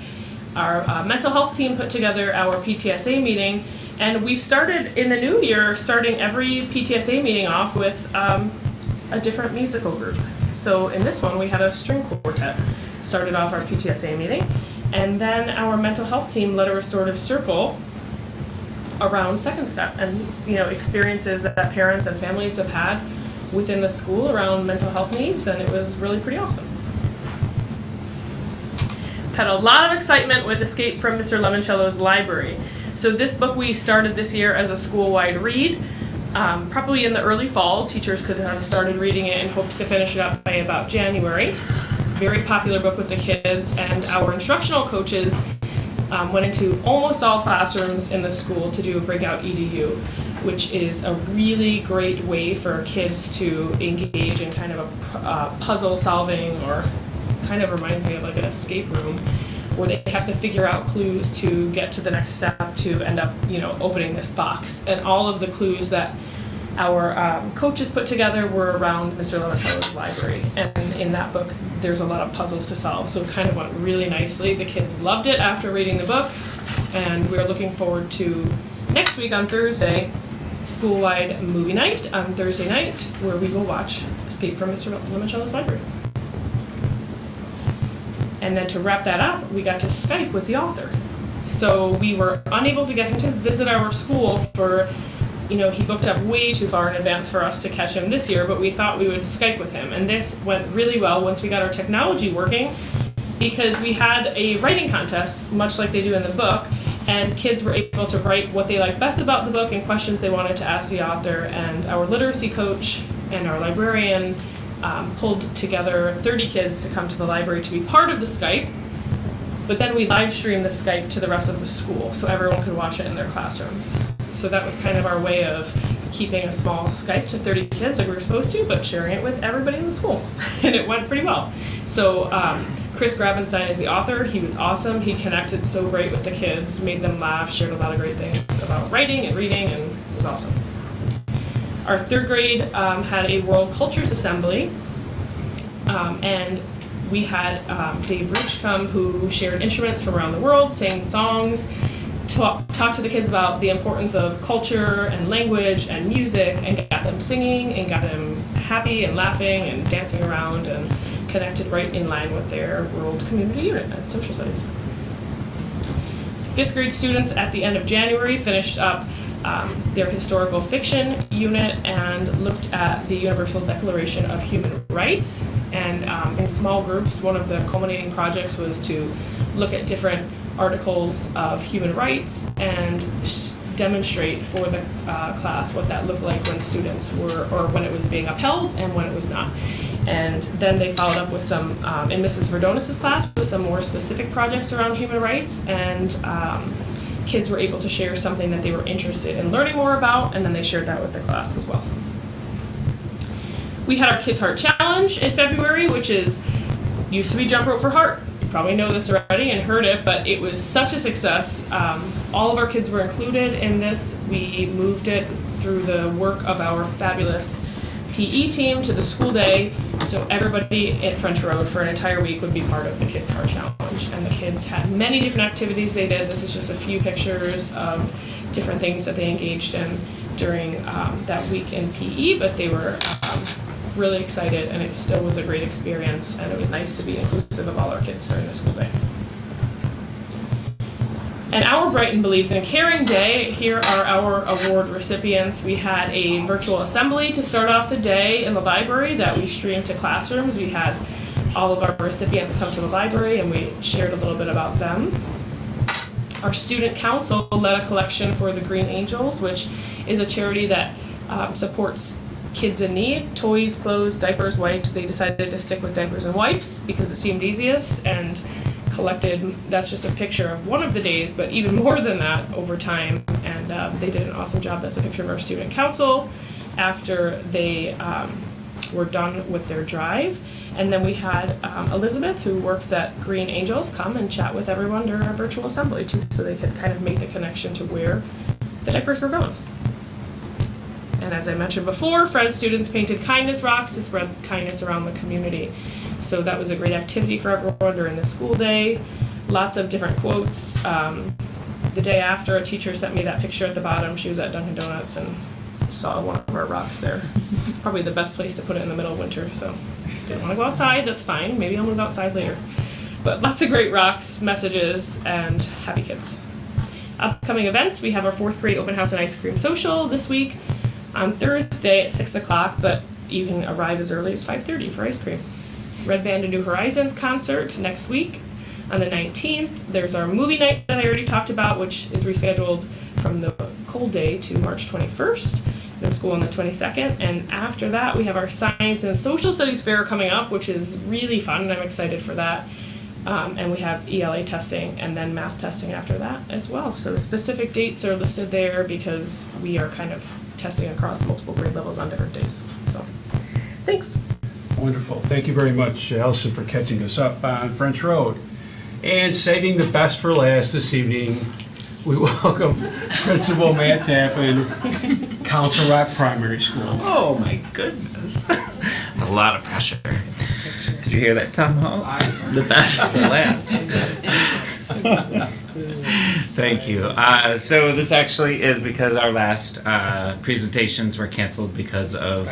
our mental health team put together our PTSA meeting, and we started in the new year, starting every PTSA meeting off with a different musical group. So in this one, we had a string quartet started off our PTSA meeting, and then our mental health team led a restorative circle around Second Step and experiences that parents and families have had within the school around mental health needs, and it was really pretty awesome. Had a lot of excitement with Escape from Mr. Lemoncello's Library. So this book we started this year as a school-wide read. Probably in the early fall, teachers could have started reading it in hopes to finish it up by about January. Very popular book with the kids, and our instructional coaches went into almost all classrooms in the school to do a breakout EDU, which is a really great way for kids to engage in kind of a puzzle solving, or kind of reminds me of like an escape room, where they have to figure out clues to get to the next step to end up, opening this box. And all of the clues that our coaches put together were around Mr. Lemoncello's library. And in that book, there's a lot of puzzles to solve. So it kind of went really nicely. The kids loved it after reading the book. And we're looking forward to next week on Thursday, school-wide movie night on Thursday night, where we will watch Escape from Mr. Lemoncello's library. And then to wrap that up, we got to Skype with the author. So we were unable to get him to visit our school for, he booked up way too far in advance for us to catch him this year, but we thought we would Skype with him. And this went really well once we got our technology working, because we had a writing contest, much like they do in the book, and kids were able to write what they liked best about the book and questions they wanted to ask the author. And our literacy coach and our librarian pulled together 30 kids to come to the library to be part of the Skype, but then we live streamed the Skype to the rest of the school so everyone could watch it in their classrooms. So that was kind of our way of keeping a small Skype to 30 kids like we were supposed to, but sharing it with everybody in the school. And it went pretty well. So Chris Gravenstein is the author. He was awesome. He connected so great with the kids, made them laugh, shared a lot of great things about writing and reading, and it was awesome. Our third grade had a World Cultures Assembly, and we had Dave Rich come, who shared instruments from around the world, sang songs, talked to the kids about the importance of culture and language and music, and got them singing and got them happy and laughing and dancing around, and connected right in line with their World Community Unit at Social Studies. fifth grade students at the end of January finished up their historical fiction unit and looked at the Universal Declaration of Human Rights. And in small groups, one of the culminating projects was to look at different articles of human rights and demonstrate for the class what that looked like when students were, or when it was being upheld and when it was not. And then they followed up with some, in Mrs. Verdonis' class, with some more specific projects around human rights, and kids were able to share something that they were interested in learning more about, and then they shared that with the class as well. We had our Kids Heart Challenge in February, which is use 3 jump rope for heart. You probably know this already and heard it, but it was such a success. All of our kids were included in this. We moved it through the work of our fabulous PE team to the school day, so everybody at French Road for an entire week would be part of the Kids Heart Challenge. And the kids had many different activities they did. This is just a few pictures of different things that they engaged in during that week in PE, but they were really excited, and it still was a great experience, and it was nice to be inclusive of all our kids during the school day. And our Brighton Believes in Caring Day, here are our award recipients. We had a virtual assembly to start off the day in the library that we streamed to classrooms. We had all of our recipients come to the library and we shared a little bit about them. Our student council led a collection for the Green Angels, which is a charity that supports kids in need, toys, clothes, diapers, wipes. They decided to stick with diapers and wipes because it seemed easiest, and collected, that's just a picture of one of the days, but even more than that over time, and they did an awesome job. That's a picture of our student council after they were done with their drive. And then we had Elizabeth, who works at Green Angels, come and chat with everyone during our virtual assembly too, so they could kind of make the connection to where the diapers were going. And as I mentioned before, Fred students painted kindness rocks to spread kindness around the community. So that was a great activity for everyone during the school day. Lots of different quotes. The day after, a teacher sent me that picture at the bottom. She was at Dunkin' Donuts and saw one of our rocks there. Probably the best place to put it in the middle of winter, so didn't want to go outside, that's fine. Maybe I'll move outside later. But lots of great rocks, messages, and happy kids. Upcoming events, we have our 4th grade open house and ice cream social this week on Thursday at 6 o'clock, but you can arrive as early as 5:30 for ice cream. Red Band and New Horizons concert next week on the 19th. There's our movie night that I already talked about, which is rescheduled from the cold day to March 21st. No school on the 22nd. And after that, we have our Science and Social Studies Fair coming up, which is really fun, and I'm excited for that. And we have ELA testing and then math testing after that as well. So specific dates are listed there because we are kind of testing across multiple grade levels on different days. So, thanks. Wonderful. Thank you very much, Allison, for catching us up on French Road. And saving the best for last this evening, we welcome Principal Matt Tappan, Council Rock Primary School. Oh my goodness. That's a lot of pressure. Did you hear that, Tom Hall? The best for last. Thank you. So this actually is because our last presentations were canceled because of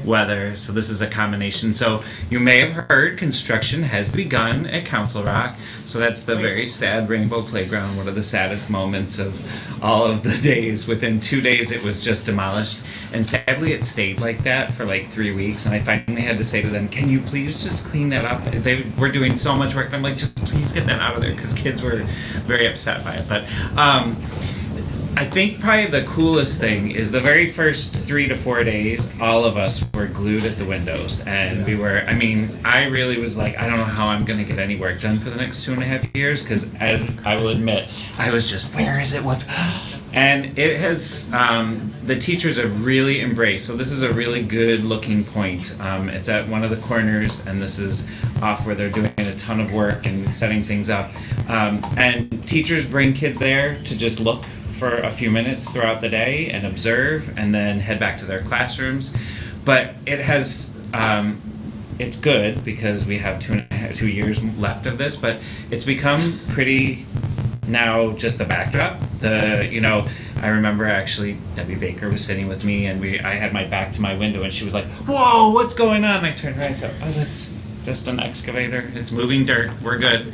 weather. So this is a combination. So you may have heard construction has begun at Council Rock. So that's the very sad Rainbow Playground, one of the saddest moments of all of the days. Within 2 days it was just demolished. And sadly it stayed like that for like 3 weeks. And I finally had to say to them, can you please just clean that up? They were doing so much work. And I'm like, just please get that out of there, because kids were very upset by it. But I think probably the coolest thing is the very first 3 to 4 days, all of us were glued at the windows. And we were, I mean, I really was like, I don't know how I'm going to get any work done for the next 2.5 years, because as I will admit, I was just, where is it? What's... And it has, the teachers have really embraced, so this is a really good looking point. It's at one of the corners, and this is off where they're doing a ton of work and setting things up. And teachers bring kids there to just look for a few minutes throughout the day and observe, and then head back to their classrooms. But it has, it's good because we have 2 years left of this, but it's become pretty now just the backdrop. I remember actually Debbie Baker was sitting with me, and I had my back to my window, and she was like, "Whoa, what's going on?" I turned around and I said, "Oh, just an excavator. It's moving dirt. We're good.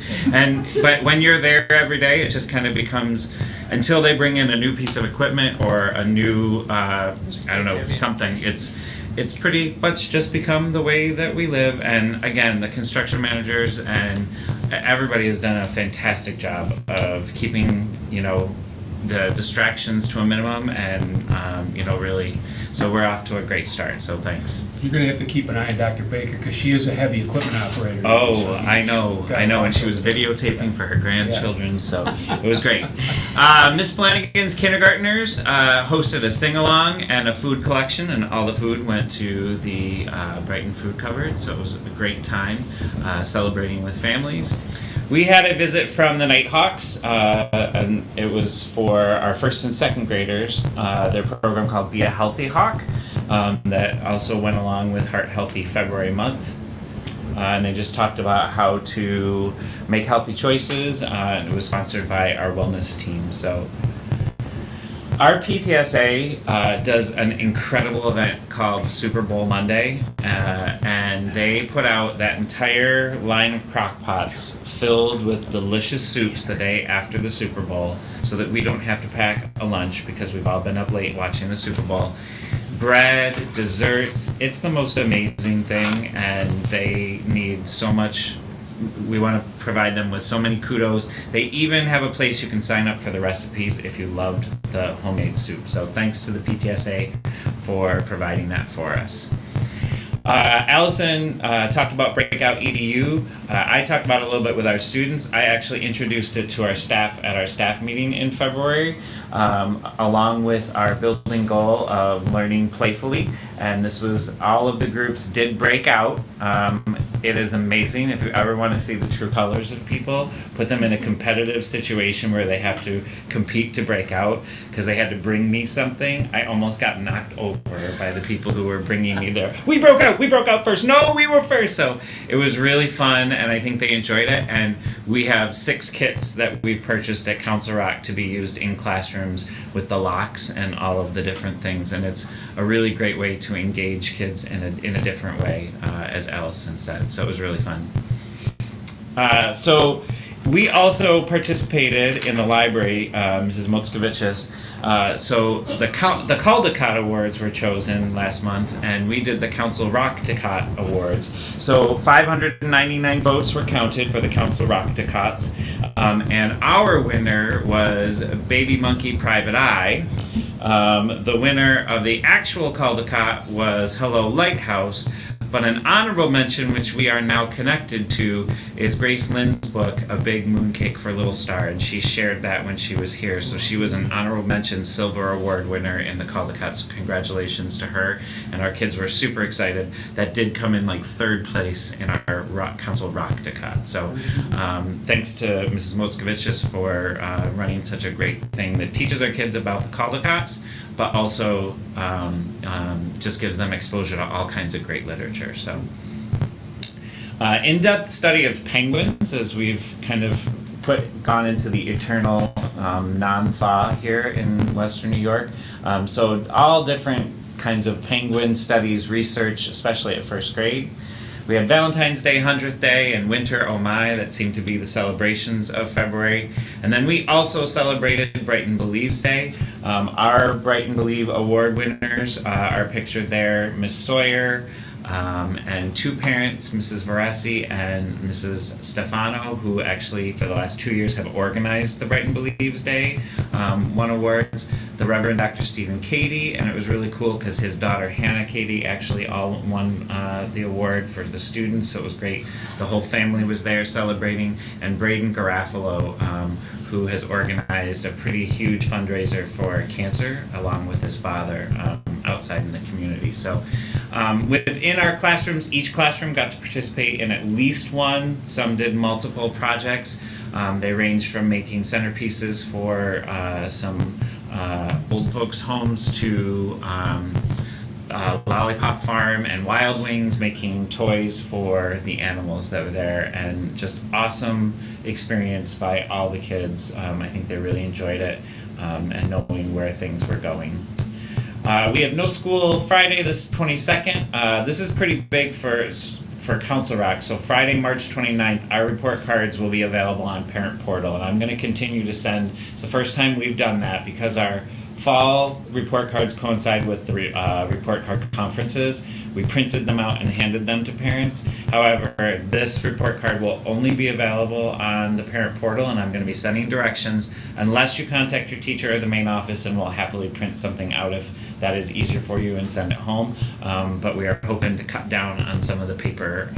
But when you're there every day, it just kind of becomes, until they bring in a new piece of equipment or a new, I don't know, something. It's pretty much just become the way that we live. And again, the construction managers and everybody has done a fantastic job of keeping, the distractions to a minimum and, really, so we're off to a great start. So thanks. You're going to have to keep an eye on Dr. Baker because she is a heavy equipment operator. Oh, I know, and she was videotaping for her grandchildren, so it was great. Miss Flanagan's kindergartners hosted a sing-along and a food collection, and all the food went to the Brighton Food Cupboard, so it was a great time celebrating with families. We had a visit from the Nighthawks, and it was for our first and second graders, their program called Be a Healthy Hawk, that also went along with Heart Healthy February month. And they just talked about how to make healthy choices, and it was sponsored by our wellness team. So our PTSA does an incredible event called Super Bowl Monday, and they put out that entire line of crock pots filled with delicious soups the day after the Super Bowl so that we don't have to pack a lunch because we've all been up late watching the Super Bowl. Bread, desserts, it's the most amazing thing, and they need so much. We want to provide them with so many kudos. They even have a place you can sign up for the recipes if you loved the homemade soup. So thanks to the PTSA for providing that for us. Allison talked about Breakout EDU. I talked about it a little bit with our students. I actually introduced it to our staff at our staff meeting in February, along with our building goal of learning playfully. And this was, all of the groups did break out. It is amazing. If you ever want to see the true colors of people, put them in a competitive situation where they have to compete to break out, because they had to bring me something. I almost got knocked over by the people who were bringing me there. We broke out first. No, we were first. So it was really fun, and I think they enjoyed it. And we have 6 kits that we've purchased at Council Rock to be used in classrooms with the locks and all of the different things. And it's a really great way to engage kids in a different way, as Allison said. So it was really fun. So we also participated in the library, Mrs. Motzkovich's. So the Caldecott Awards were chosen last month, and we did the Council Rock Decott Awards. So 599 votes were counted for the Council Rock Decotts, and our winner was Baby Monkey Private Eye. The winner of the actual Caldecott was Hello Lighthouse, but an honorable mention, which we are now connected to, is Grace Lynn's book, A Big Mooncake for Little Star, and she shared that when she was here. So she was an honorable mention Silver Award winner in the Caldecott, so congratulations to her. And our kids were super excited. That did come in like 3rd place in our Council Rock Decott. So thanks to Mrs. Motzkovichis for running such a great thing that teaches our kids about the Caldecotts, but also just gives them exposure to all kinds of great literature. So, in-depth study of penguins, as we've kind of gone into the eternal non-thaw here in Western New York. So all different kinds of penguin studies, research, especially at 1st grade. We had Valentine's Day, 100th Day, and Winter Oh My, that seemed to be the celebrations of February. And then we also celebrated Brighton Believes Day. Our Brighton Believe Award winners are pictured there, Miss Sawyer, and 2 parents, Mrs. Varesi and Mrs. Stefano, who actually for the last 2 years have organized the Brighton Believes Day, won awards. The Reverend Dr. Stephen Cady, and it was really cool because his daughter Hannah Cady actually all won the award for the students, so it was great. The whole family was there celebrating, and Braden Garofalo, who has organized a pretty huge fundraiser for cancer along with his father outside in the community. So within our classrooms, each classroom got to participate in at least one. Some did multiple projects. They ranged from making centerpieces for some old folks' homes to Lollipop Farm and Wild Wings, making toys for the animals that were there, and just awesome experience by all the kids. I think they really enjoyed it, and knowing where things were going. We have no school Friday, this 22nd. This is pretty big for for Council Rock. So Friday, March 29th, our report cards will be available on Parent Portal, and I'm going to continue to send. It's the first time we've done that because our fall report cards coincide with the report card conferences. We printed them out and handed them to parents. However, this report card will only be available on the Parent Portal, and I'm going to be sending directions unless you contact your teacher or the main office, and we'll happily print something out if that is easier for you and send it home. But we are hoping to cut down on some of the paper,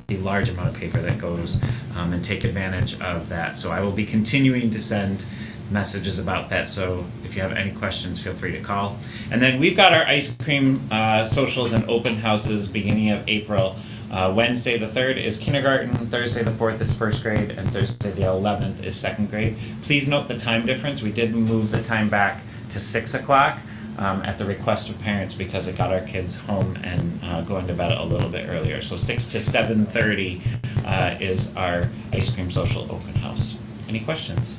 the large amount of paper that goes, and take advantage of that. So I will be continuing to send messages about that, so if you have any questions, feel free to call. And then we've got our ice cream socials and open houses beginning of April. Wednesday the 3rd is kindergarten, Thursday the 4th is first grade, and Thursday the 11th is second grade. Please note the time difference. We did move the time back to 6 o'clock at the request of parents because it got our kids home and going to bed a little bit earlier. So 6 to 7:30 is our ice cream social open house. Any questions?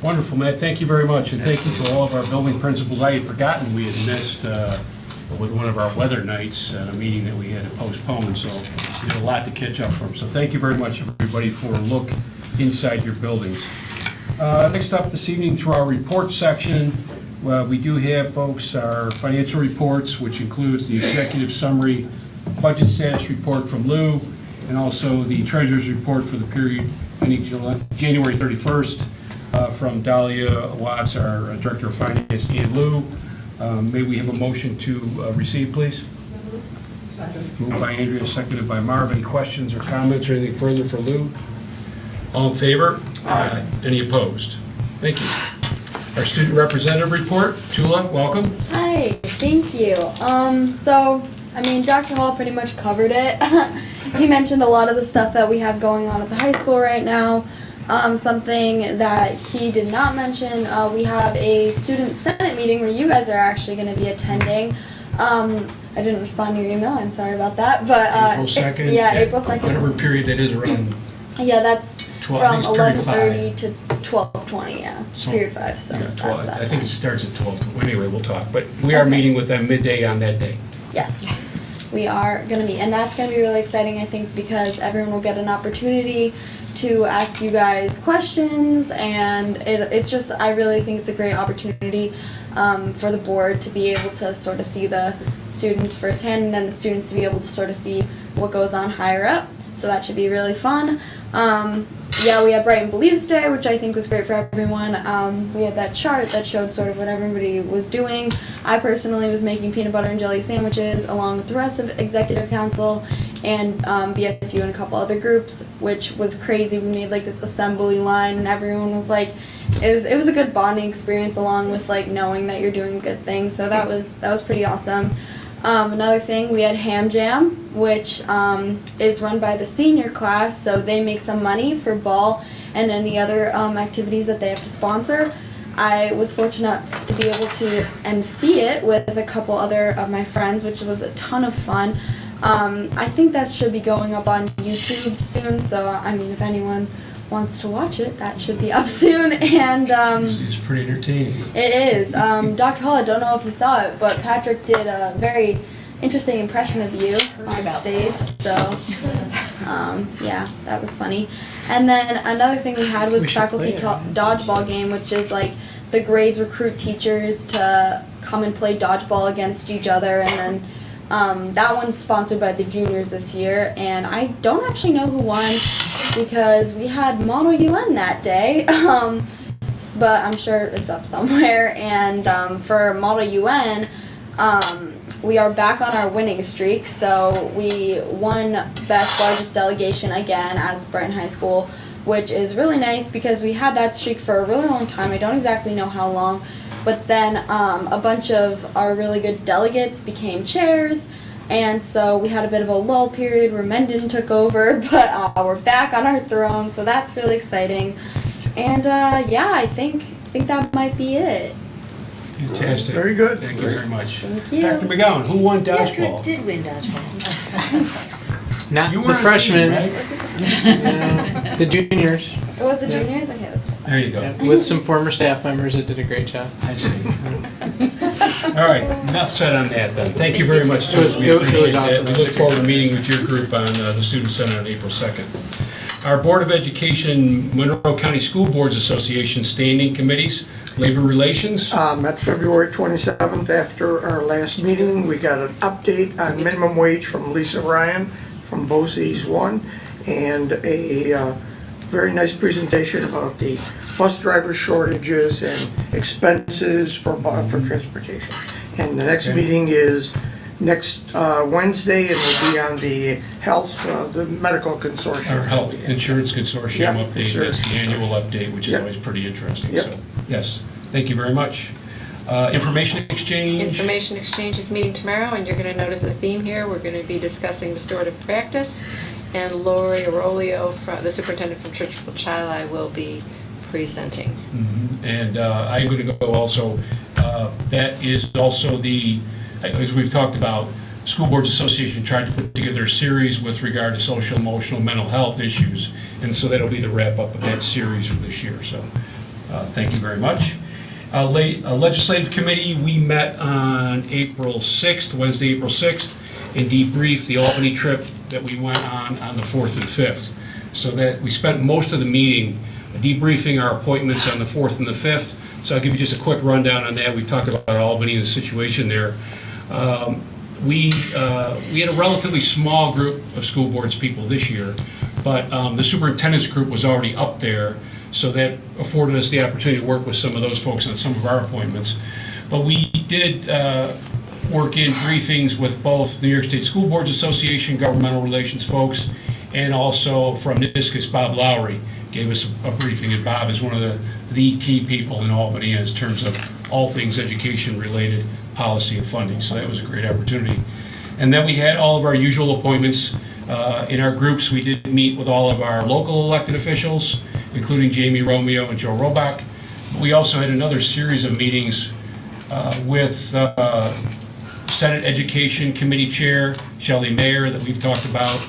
Wonderful, Matt. Thank you very much, and thank you to all of our building principals. I had forgotten we had missed with one of our weather nights a meeting that we had to postpone, so there's a lot to catch up from. So thank you very much, everybody, for a look inside your buildings. Next up this evening, through our report section, we do have, folks, our financial reports, which includes the executive summary, budget status report from Lou, and also the treasurer's report for the period ending January 31st. From Dahlia Watts, our Director of Finance, and Lou. May we have a motion to receive, please? Second. Moved by Andrea, seconded by Marv. Any questions or comments or anything further for Lou? All in favor? Aye. Any opposed? Thank you. Our student representative report. Tula, welcome. Hi, thank you. Dr. Hall pretty much covered it. He mentioned a lot of the stuff that we have going on at the high school right now. Something that he did not mention, we have a student senate meeting where you guys are actually going to be attending. I didn't respond to your email, I'm sorry about that, but April 2nd? April 2nd. Whatever period that is around. Yeah, that's 12, from I think it's 11:30 to 12:20, yeah, So, period 5, so Yeah, that's 12. that I think it time. starts at 12. Anyway, we'll talk. But we are Okay. meeting with them midday on that day. Yes, we are going to meet, and that's going to be really exciting, I think, because everyone will get an opportunity to ask you guys questions, and it's just, I really think it's a great opportunity for the board to be able to sort of see the students firsthand, and then the students to be able to sort of see what goes on higher up, so that should be really fun. We had Brighton Believes Day, which I think was great for everyone. We had that chart that showed sort of what everybody was doing. I personally was making peanut butter and jelly sandwiches along with the rest of Executive Council and BSU and a couple other groups, which was crazy. We made like this assembly line and everyone was like, it was a good bonding experience along with like knowing that you're doing good things. So that was pretty awesome. Another thing, we had Ham Jam, which is run by the senior class, so they make some money for ball and any other activities that they have to sponsor. I was fortunate to be able to MC it with a couple other of my friends, which was a ton of fun. I think that should be going up on YouTube soon, so if anyone wants to watch it, that should be up soon. And It's pretty entertaining. it is. Dr. Hall, I don't know if you saw it, but Patrick did a very interesting impression of you on stage. So, that was funny. And then another thing we had was We should faculty play it. dodgeball game, which is like the grades recruit teachers to come and play dodgeball against each other. And then that one's sponsored by the juniors this year. And I don't actually know who won because we had Model UN that day. But I'm sure it's up somewhere. And for Model UN, we are back on our winning streak. So we won Best Largest Delegation again as Brighton High School, which is really nice because we had that streak for a really long time. I don't exactly know how long. But then a bunch of our really good delegates became chairs. And so we had a bit of a lull period where Mendon took over. But we're back on our throne. So that's really exciting. And I think that might be it. Fantastic. Very good. Thank you very much. Thank you. Dr. McGowan, who won Yes, we dodgeball? did win dodgeball. Not You were the on freshmen, team, right? the juniors. It was the juniors? Okay, that's good. There you go. Yeah, with some former staff members that did a great job. I see. All right, enough said on that then. Thank you very much, too. We it was appreciate that. awesome. We look forward to meeting with your group on the Student Center on April 2nd. Our Board of Education, Monroe County School Boards Association Standing Committees, Labor Relations. At February 27th, after our last meeting, we got an update on minimum wage from Lisa Ryan from BOCES 1, and a very nice presentation about the bus driver shortages and expenses for transportation. And the next meeting is next Wednesday, and it'll be on the health, the medical consortium. Our Health Insurance Consortium Yep, update, insurance. that's the annual update, which is Yep. always pretty interesting. Yep. So, yes, thank you very much. Information exchange. Information exchange is meeting tomorrow, and you're going to notice a theme here. We're going to be discussing restorative practice, and Lori Arolio, the superintendent from Churchville Chili, will be presenting. Mhm. And I'm going to go also, that is also as we've talked about, School Boards Association tried to put together a series with regard to social, emotional, mental health issues, and so that'll be the wrap-up of that series for this year. So thank you very much. Legislative Committee, we met on April 6th, Wednesday, April 6th, and debriefed the Albany trip that we went on the 4th and 5th. So that we spent most of the meeting debriefing our appointments on the 4th and the 5th. So I'll give you just a quick rundown on that. We talked about Albany and the situation there. We had a relatively small group of school boards people this year, but the superintendent's group was already up there, so that afforded us the opportunity to work with some of those folks on some of our appointments. But we did work in briefings with both the New York State School Boards Association, governmental relations folks, and also from NISCUS, Bob Lowry gave us a briefing, and Bob is one of the key people in Albany in terms of all things education-related policy and funding, so that was a great opportunity. And then we had all of our usual appointments. In our groups, we did meet with all of our local elected officials, including Jamie Romeo and Joe Robach. We also had another series of meetings with Senate Education Committee Chair Shelley Mayer that we've talked about,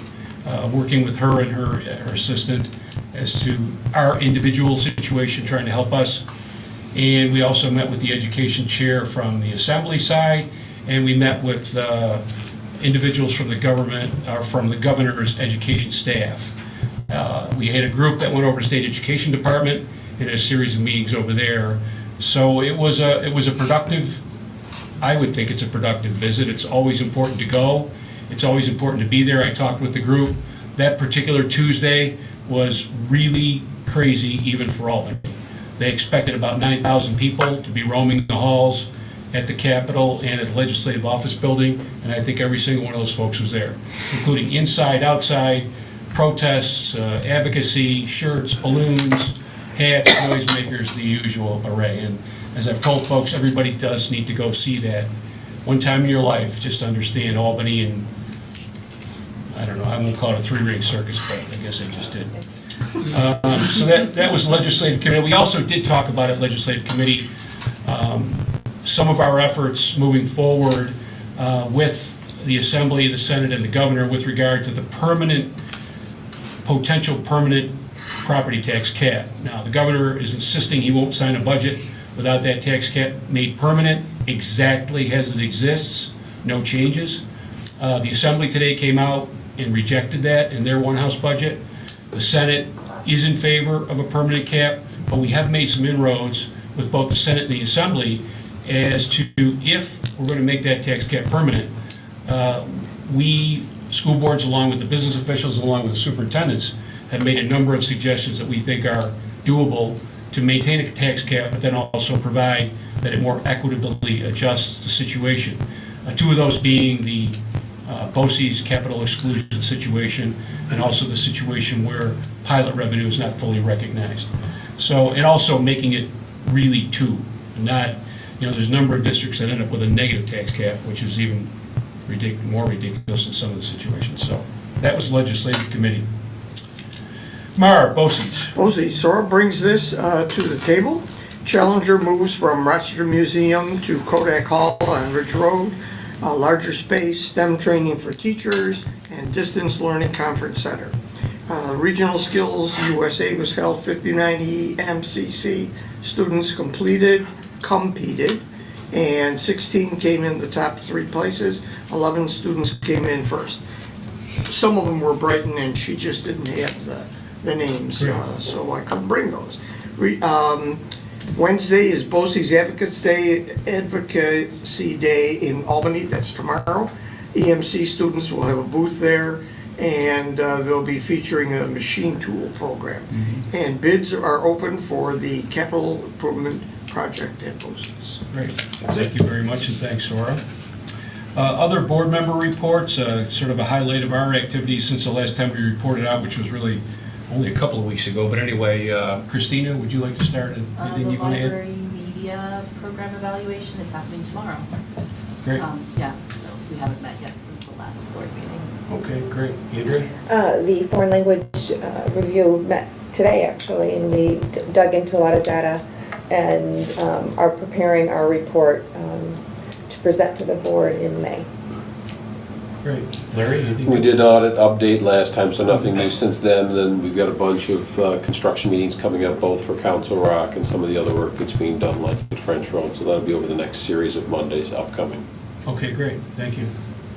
working with her and her assistant as to our individual situation, trying to help us. And we also met with the education chair from the assembly side, and we met with individuals from the government, or from the governor's education staff. We had a group that went over to state education department and a series of meetings over there. So it was a productive, I would think it's a productive visit. It's always important to go. It's always important to be there. I talked with the group. That particular Tuesday was really crazy, even for Albany. They expected about 9,000 people to be roaming the halls at the Capitol and at the Legislative Office Building, and I think every single one of those folks was there, including inside, outside, protests, advocacy, shirts, balloons, hats, noisemakers, the usual array. And as I've told folks, everybody does need to go see that one time in your life, just to understand Albany, and I don't know, I won't call it a three-ring circus, but I guess I just did. So that was Legislative Committee. We also did talk about at Legislative Committee some of our efforts moving forward with the Assembly, the Senate, and the Governor with regard to the potential permanent property tax cap. Now, the Governor is insisting he won't sign a budget without that tax cap made permanent, exactly as it exists, no changes. The Assembly today came out and rejected that in their one-house budget. The Senate is in favor of a permanent cap, but we have made some inroads with both the Senate and the Assembly as to if we're going to make that tax cap permanent. We, school boards, along with the business officials, along with the superintendents, have made a number of suggestions that we think are doable to maintain a tax cap, but then also provide that it more equitably adjusts the situation. Two of those being the BOCES capital exclusion situation, and also the situation where pilot revenue is not fully recognized. So, and also making it really two, not, there's a number of districts that end up with a negative tax cap, which is even more ridiculous in some of the situations. So that was Legislative Committee. Mar, BOCES. BOCES, SORA brings this to the table. Challenger moves from Rochester Museum to Kodak Hall on Ridge Road. Larger space, STEM training for teachers, and distance learning conference center. Regional Skills USA was held, 59 EMCC students competed, and 16 came in the top 3 places, 11 students came in first. Some of them were Brighton, and she just didn't have the names, so I couldn't bring those. Wednesday is BOCES Advocacy Day in Albany, that's tomorrow. EMC students will have a booth there, and they'll be featuring a machine tool program. And bids are open for the capital improvement project at BOCES. Great. Thank you very much, and thanks, Sora. Other board member reports, sort of a highlight of our activities since the last time we reported out, which was really only a couple of weeks ago. But anyway, Christina, would you like to start? Anything you want to add? The library media program evaluation is happening tomorrow. Great. Yeah, so we haven't met yet since the last board meeting. Okay, great. Andrea? The foreign language review met today, actually, and we dug into a lot of data and are preparing our report to present to the board in May. Great. Larry, anything? We did audit update last time, so nothing new since then. Then we've got a bunch of construction meetings coming up, both for Council Rock and some of the other work that's being done, like the French Road. So that'll be over the next series of Mondays upcoming. Okay, great. Thank you.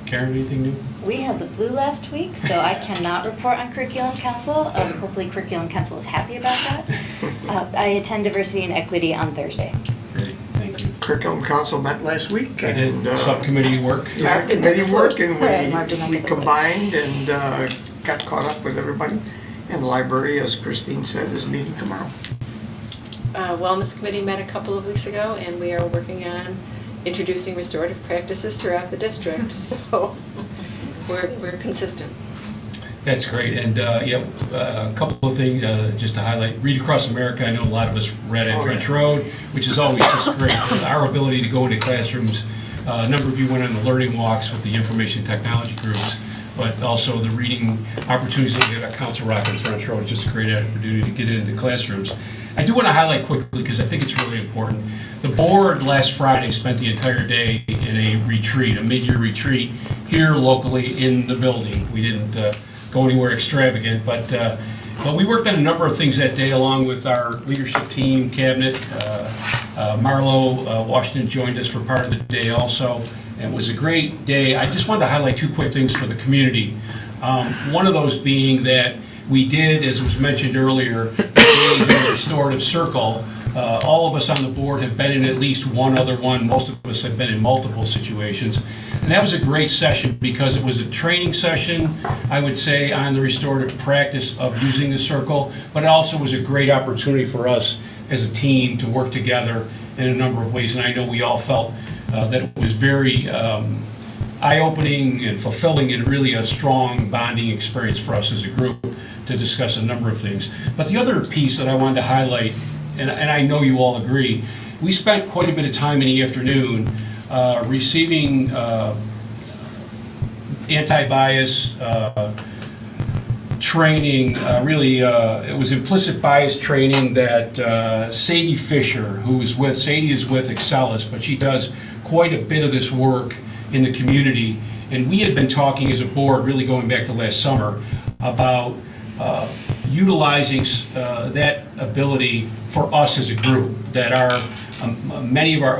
Karen, anything new? We had the flu last week, so I cannot report on Curriculum Council. Hopefully Curriculum Council is happy about that. I attend Diversity and Equity on Thursday. Great, thank you. Curriculum Council met last week, I did and subcommittee work. yeah, committee work, and we combined and got caught up with everybody. And the library, as Christine said, is meeting tomorrow. Wellness Committee met a couple of weeks ago, and we are working on introducing restorative practices throughout the district, so we're consistent. That's great. And a couple of things just to highlight. Read Across America, I know a lot of us read at French Road, which is always just great. Our ability to go into classrooms. A number of you went on the learning walks with the information technology groups, but also the reading opportunities that we have at Council Rock and French Road is just a great opportunity to get into classrooms. I do want to highlight quickly, because I think it's really important. The board last Friday spent the entire day in a retreat, a mid-year retreat, here locally in the building. We didn't go anywhere extravagant, but we worked on a number of things that day along with our leadership team, cabinet. Marlo Washington joined us for part of the day also. It was a great day. I just wanted to highlight 2 quick things for the community. One of those being that we did, as was mentioned earlier, engage in a restorative circle. All of us on the board have been in at least one other one. Most of us have been in multiple situations. And that was a great session because it was a training session, I would say, on the restorative practice of using the circle, but it also was a great opportunity for us as a team to work together in a number of ways. And I know we all felt that it was very eye-opening and fulfilling and really a strong bonding experience for us as a group to discuss a number of things. But the other piece that I wanted to highlight, and I know you all agree, we spent quite a bit of time in the afternoon receiving anti-bias training. It was implicit bias training that Sadie Fisher, Sadie is with Excelis, but she does quite a bit of this work in the community. And we had been talking as a board, really going back to last summer, about utilizing that ability for us as a group, that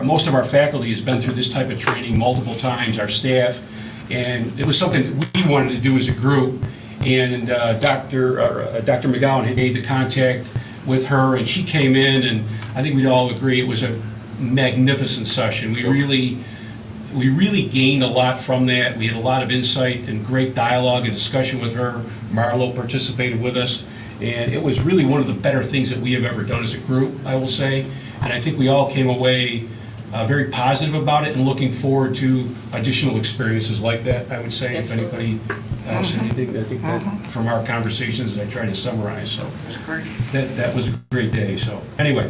most of our faculty has been through this type of training multiple times, our staff, and it was something that we wanted to do as a group. And Dr. McGowan had made the contact with her, and she came in, and I think we'd all agree it was a magnificent session. We really gained a lot from that. We had a lot of insight and great dialogue and discussion with her. Marlo participated with us, and it was really one of the better things that we have ever done as a group, I will say. And I think we all came away very positive about it and looking forward to additional experiences like that, I would say. Absolutely. If anybody has anything, I think that from our conversations, I try to summarize. So that was a great day. So anyway,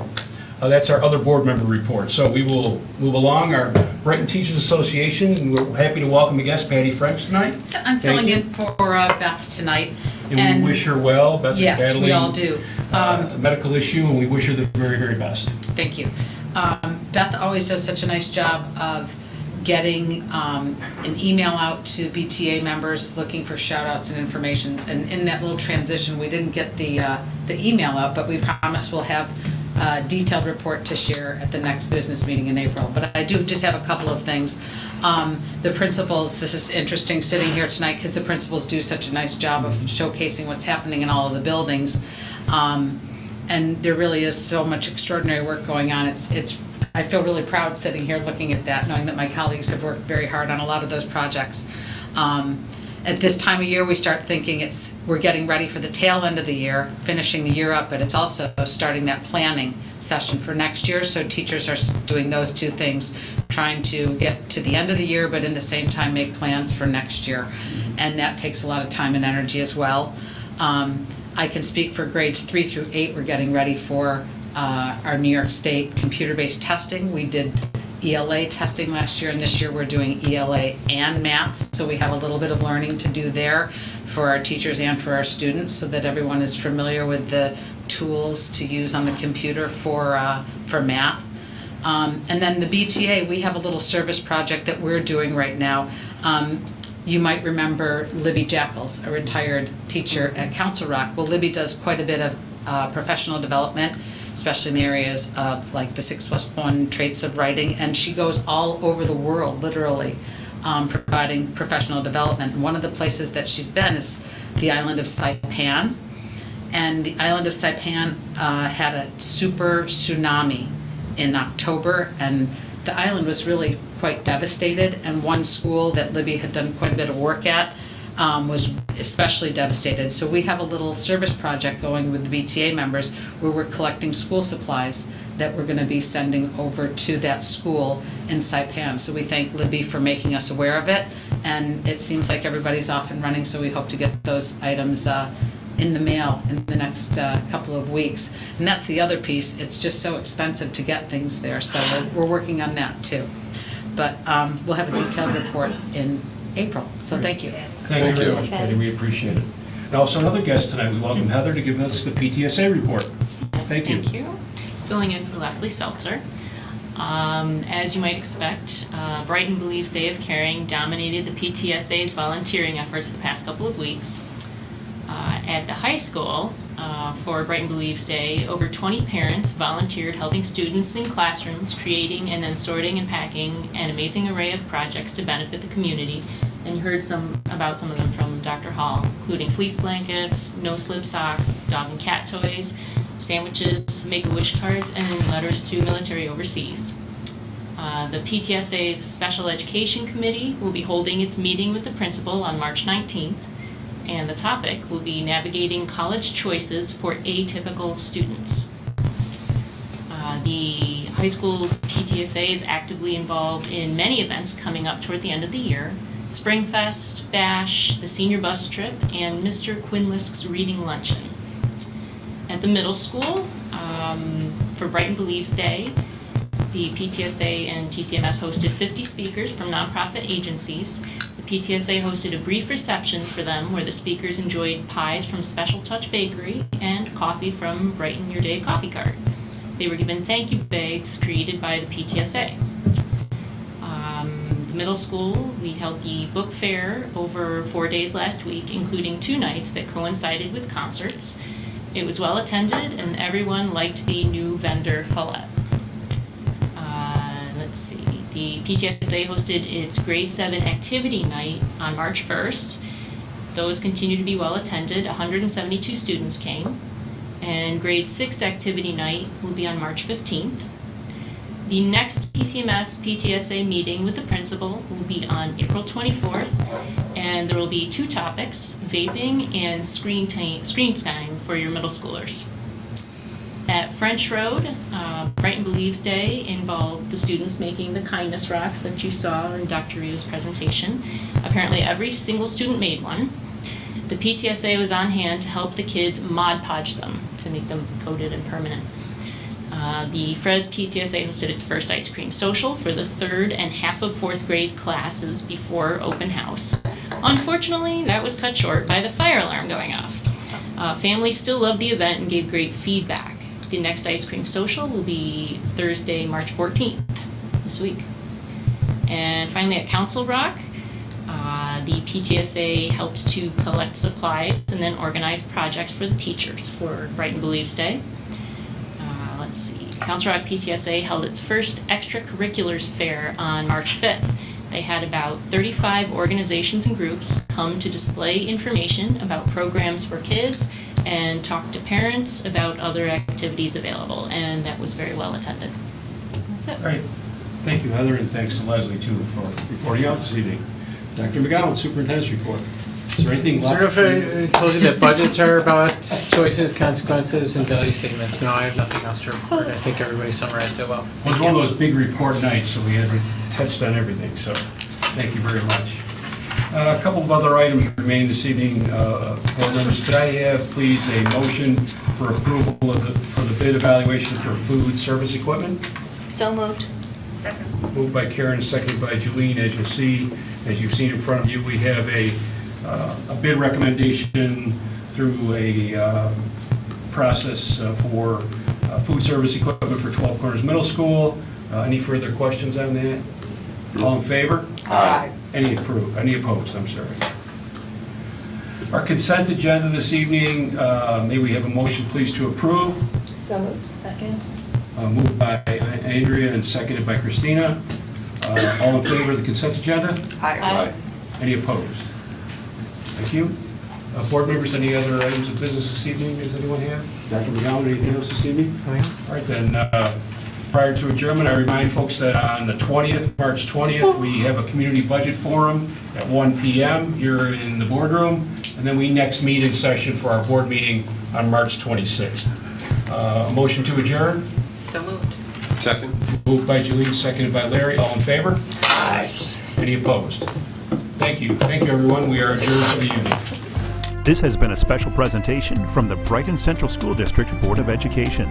that's our other board member report. So we will move along. Our Brighton Teachers Association, and we're happy to welcome a guest, Patty French, tonight. I'm filling in for Beth tonight. And we wish her well. Beth is yes, battling we all do. a medical issue, and we wish her the very, very best. Thank you. Beth always does such a nice job of getting an email out to BTA members looking for shout outs and informations. And in that little transition, we didn't get the email out, but we promise we'll have a detailed report to share at the next business meeting in April. But I do just have a couple of things. The principals, this is interesting sitting here tonight because the principals do such a nice job of showcasing what's happening in all of the buildings. And there really is so much extraordinary work going on. I feel really proud sitting here looking at that, knowing that my colleagues have worked very hard on a lot of those projects. At this time of year, we start thinking we're getting ready for the tail end of the year, finishing the year up, but it's also starting that planning session for next year. So teachers are doing those two things, trying to get to the end of the year, but in the same time make plans for next year. And that takes a lot of time and energy as well. I can speak for grades 3 through 8. We're getting ready for our New York State computer-based testing. We did ELA testing last year, and this year we're doing ELA and math, so we have a little bit of learning to do there for our teachers and for our students so that everyone is familiar with the tools to use on the computer for math. And then the BTA, we have a little service project that we're doing right now. You might remember Libby Jackals, a retired teacher at Council Rock. Well, Libby does quite a bit of professional development, especially in the areas of like the 6+1 traits of writing, and she goes all over the world, literally, providing professional development. One of the places that she's been is the island of Saipan, and the island of Saipan had a super tsunami in October, and the island was really quite devastated, and one school that Libby had done quite a bit of work at was especially devastated. So we have a little service project going with the BTA members where we're collecting school supplies that we're going to be sending over to that school in Saipan. So we thank Libby for making us aware of it, and it seems like everybody's off and running, so we hope to get those items in the mail in the next couple of weeks. And that's the other piece. It's just so expensive to get things there, so we're working on that too. But we'll have a detailed report in April, so thank you. Thank you very much, Patty. We appreciate it. And also another guest tonight, we welcome Heather to give us the PTSA report. Thank you. Thank you. Filling in for Leslie Seltzer. As you might expect, Brighton Believes Day of Caring dominated the PTSA's volunteering efforts the past couple of weeks. At the high school, for Brighton Believes Day, over 20 parents volunteered helping students in classrooms creating and then sorting and packing an amazing array of projects to benefit the community. And you heard about some of them from Dr. Hall, including fleece blankets, no-slip socks, dog and cat toys, sandwiches, Make-A-Wish cards, and letters to military overseas. The PTSA's Special Education Committee will be holding its meeting with the principal on March 19th, and the topic will be navigating college choices for atypical students. The high school PTSA is actively involved in many events coming up toward the end of the year: Springfest, Bash, the senior bus trip, and Mr. Quinlisk's reading luncheon. At the middle school, for Brighton Believes Day, the PTSA and TCMS hosted 50 speakers from nonprofit agencies. The PTSA hosted a brief reception for them where the speakers enjoyed pies from Special Touch Bakery and coffee from Brighten Your Day Coffee Cart. They were given thank you bags created by the PTSA. The middle school, we held the book fair over 4 days last week, including 2 nights that coincided with concerts. It was well attended and everyone liked the new vendor Follett. Let's see, the PTSA hosted its grade 7 activity night on March 1st. Those continue to be well attended. 172 students came. And grade 6 activity night will be on March 15th. The next TCMS PTSA meeting with the principal will be on April 24th, and there will be 2 topics: vaping and screen time for your middle schoolers. At French Road, Brighton Believes Day involved the students making the kindness rocks that you saw in Dr. Rio's presentation. Apparently every single student made one. The PTSA was on hand to help the kids Mod Podge them to make them coated and permanent. The Frez PTSA hosted its first ice cream social for the 3rd and half of 4th grade classes before open house. Unfortunately, that was cut short by the fire alarm going off. Families still loved the event and gave great feedback. The next ice cream social will be Thursday, March 14th, this week. And finally, at Council Rock, the PTSA helped to collect supplies and then organize projects for the teachers for Brighton Believes Day. Let's see, Council Rock PTSA held its first extracurriculars fair on March 5th. They had about 35 organizations and groups come to display information about programs for kids and talk to parents about other activities available, and that was very well attended. That's it. Great. Thank you, Heather, and thanks to Leslie, too, for reporting out this evening. Dr. McGowan, Superintendent's Report. Is there anything left? Sort of told you that budgets are about choices, consequences, and value statements. No, I have nothing else to report. I think everybody summarized it well. It was one of those big report nights, so we had touched on everything, so thank you very much. A couple of other items remain this evening. Board members, could I have, please, a motion for approval for the bid evaluation for food service equipment? So moved. Second. Moved by Karen, seconded by Julene. As you've seen in front of you, we have a bid recommendation through a process for food service equipment for 12 Corners Middle School. Any further questions on that? All in favor? Aye. Any opposed, I'm sorry. Our consent agenda this evening, may we have a motion, please, to approve? So moved. Second. Moved by Andrea and seconded by Christina. All in favor of the consent agenda? Aye. Any opposed? Thank you. Board members, any other items of business this evening? Does anyone have? Dr. McGowan, anything else this evening? All right, then, prior to adjournment, I remind folks that on the 20th, March 20th, we have a community budget forum at 1 p.m. here in the boardroom, and then we next meet in session for our board meeting on March 26th. A motion to adjourn? So moved. Second. Moved by Julie, seconded by Larry. All in favor? Aye. Any opposed? Thank you. Thank you, everyone. We are adjourned for the evening. This has been a special presentation from the Brighton Central School District Board of Education.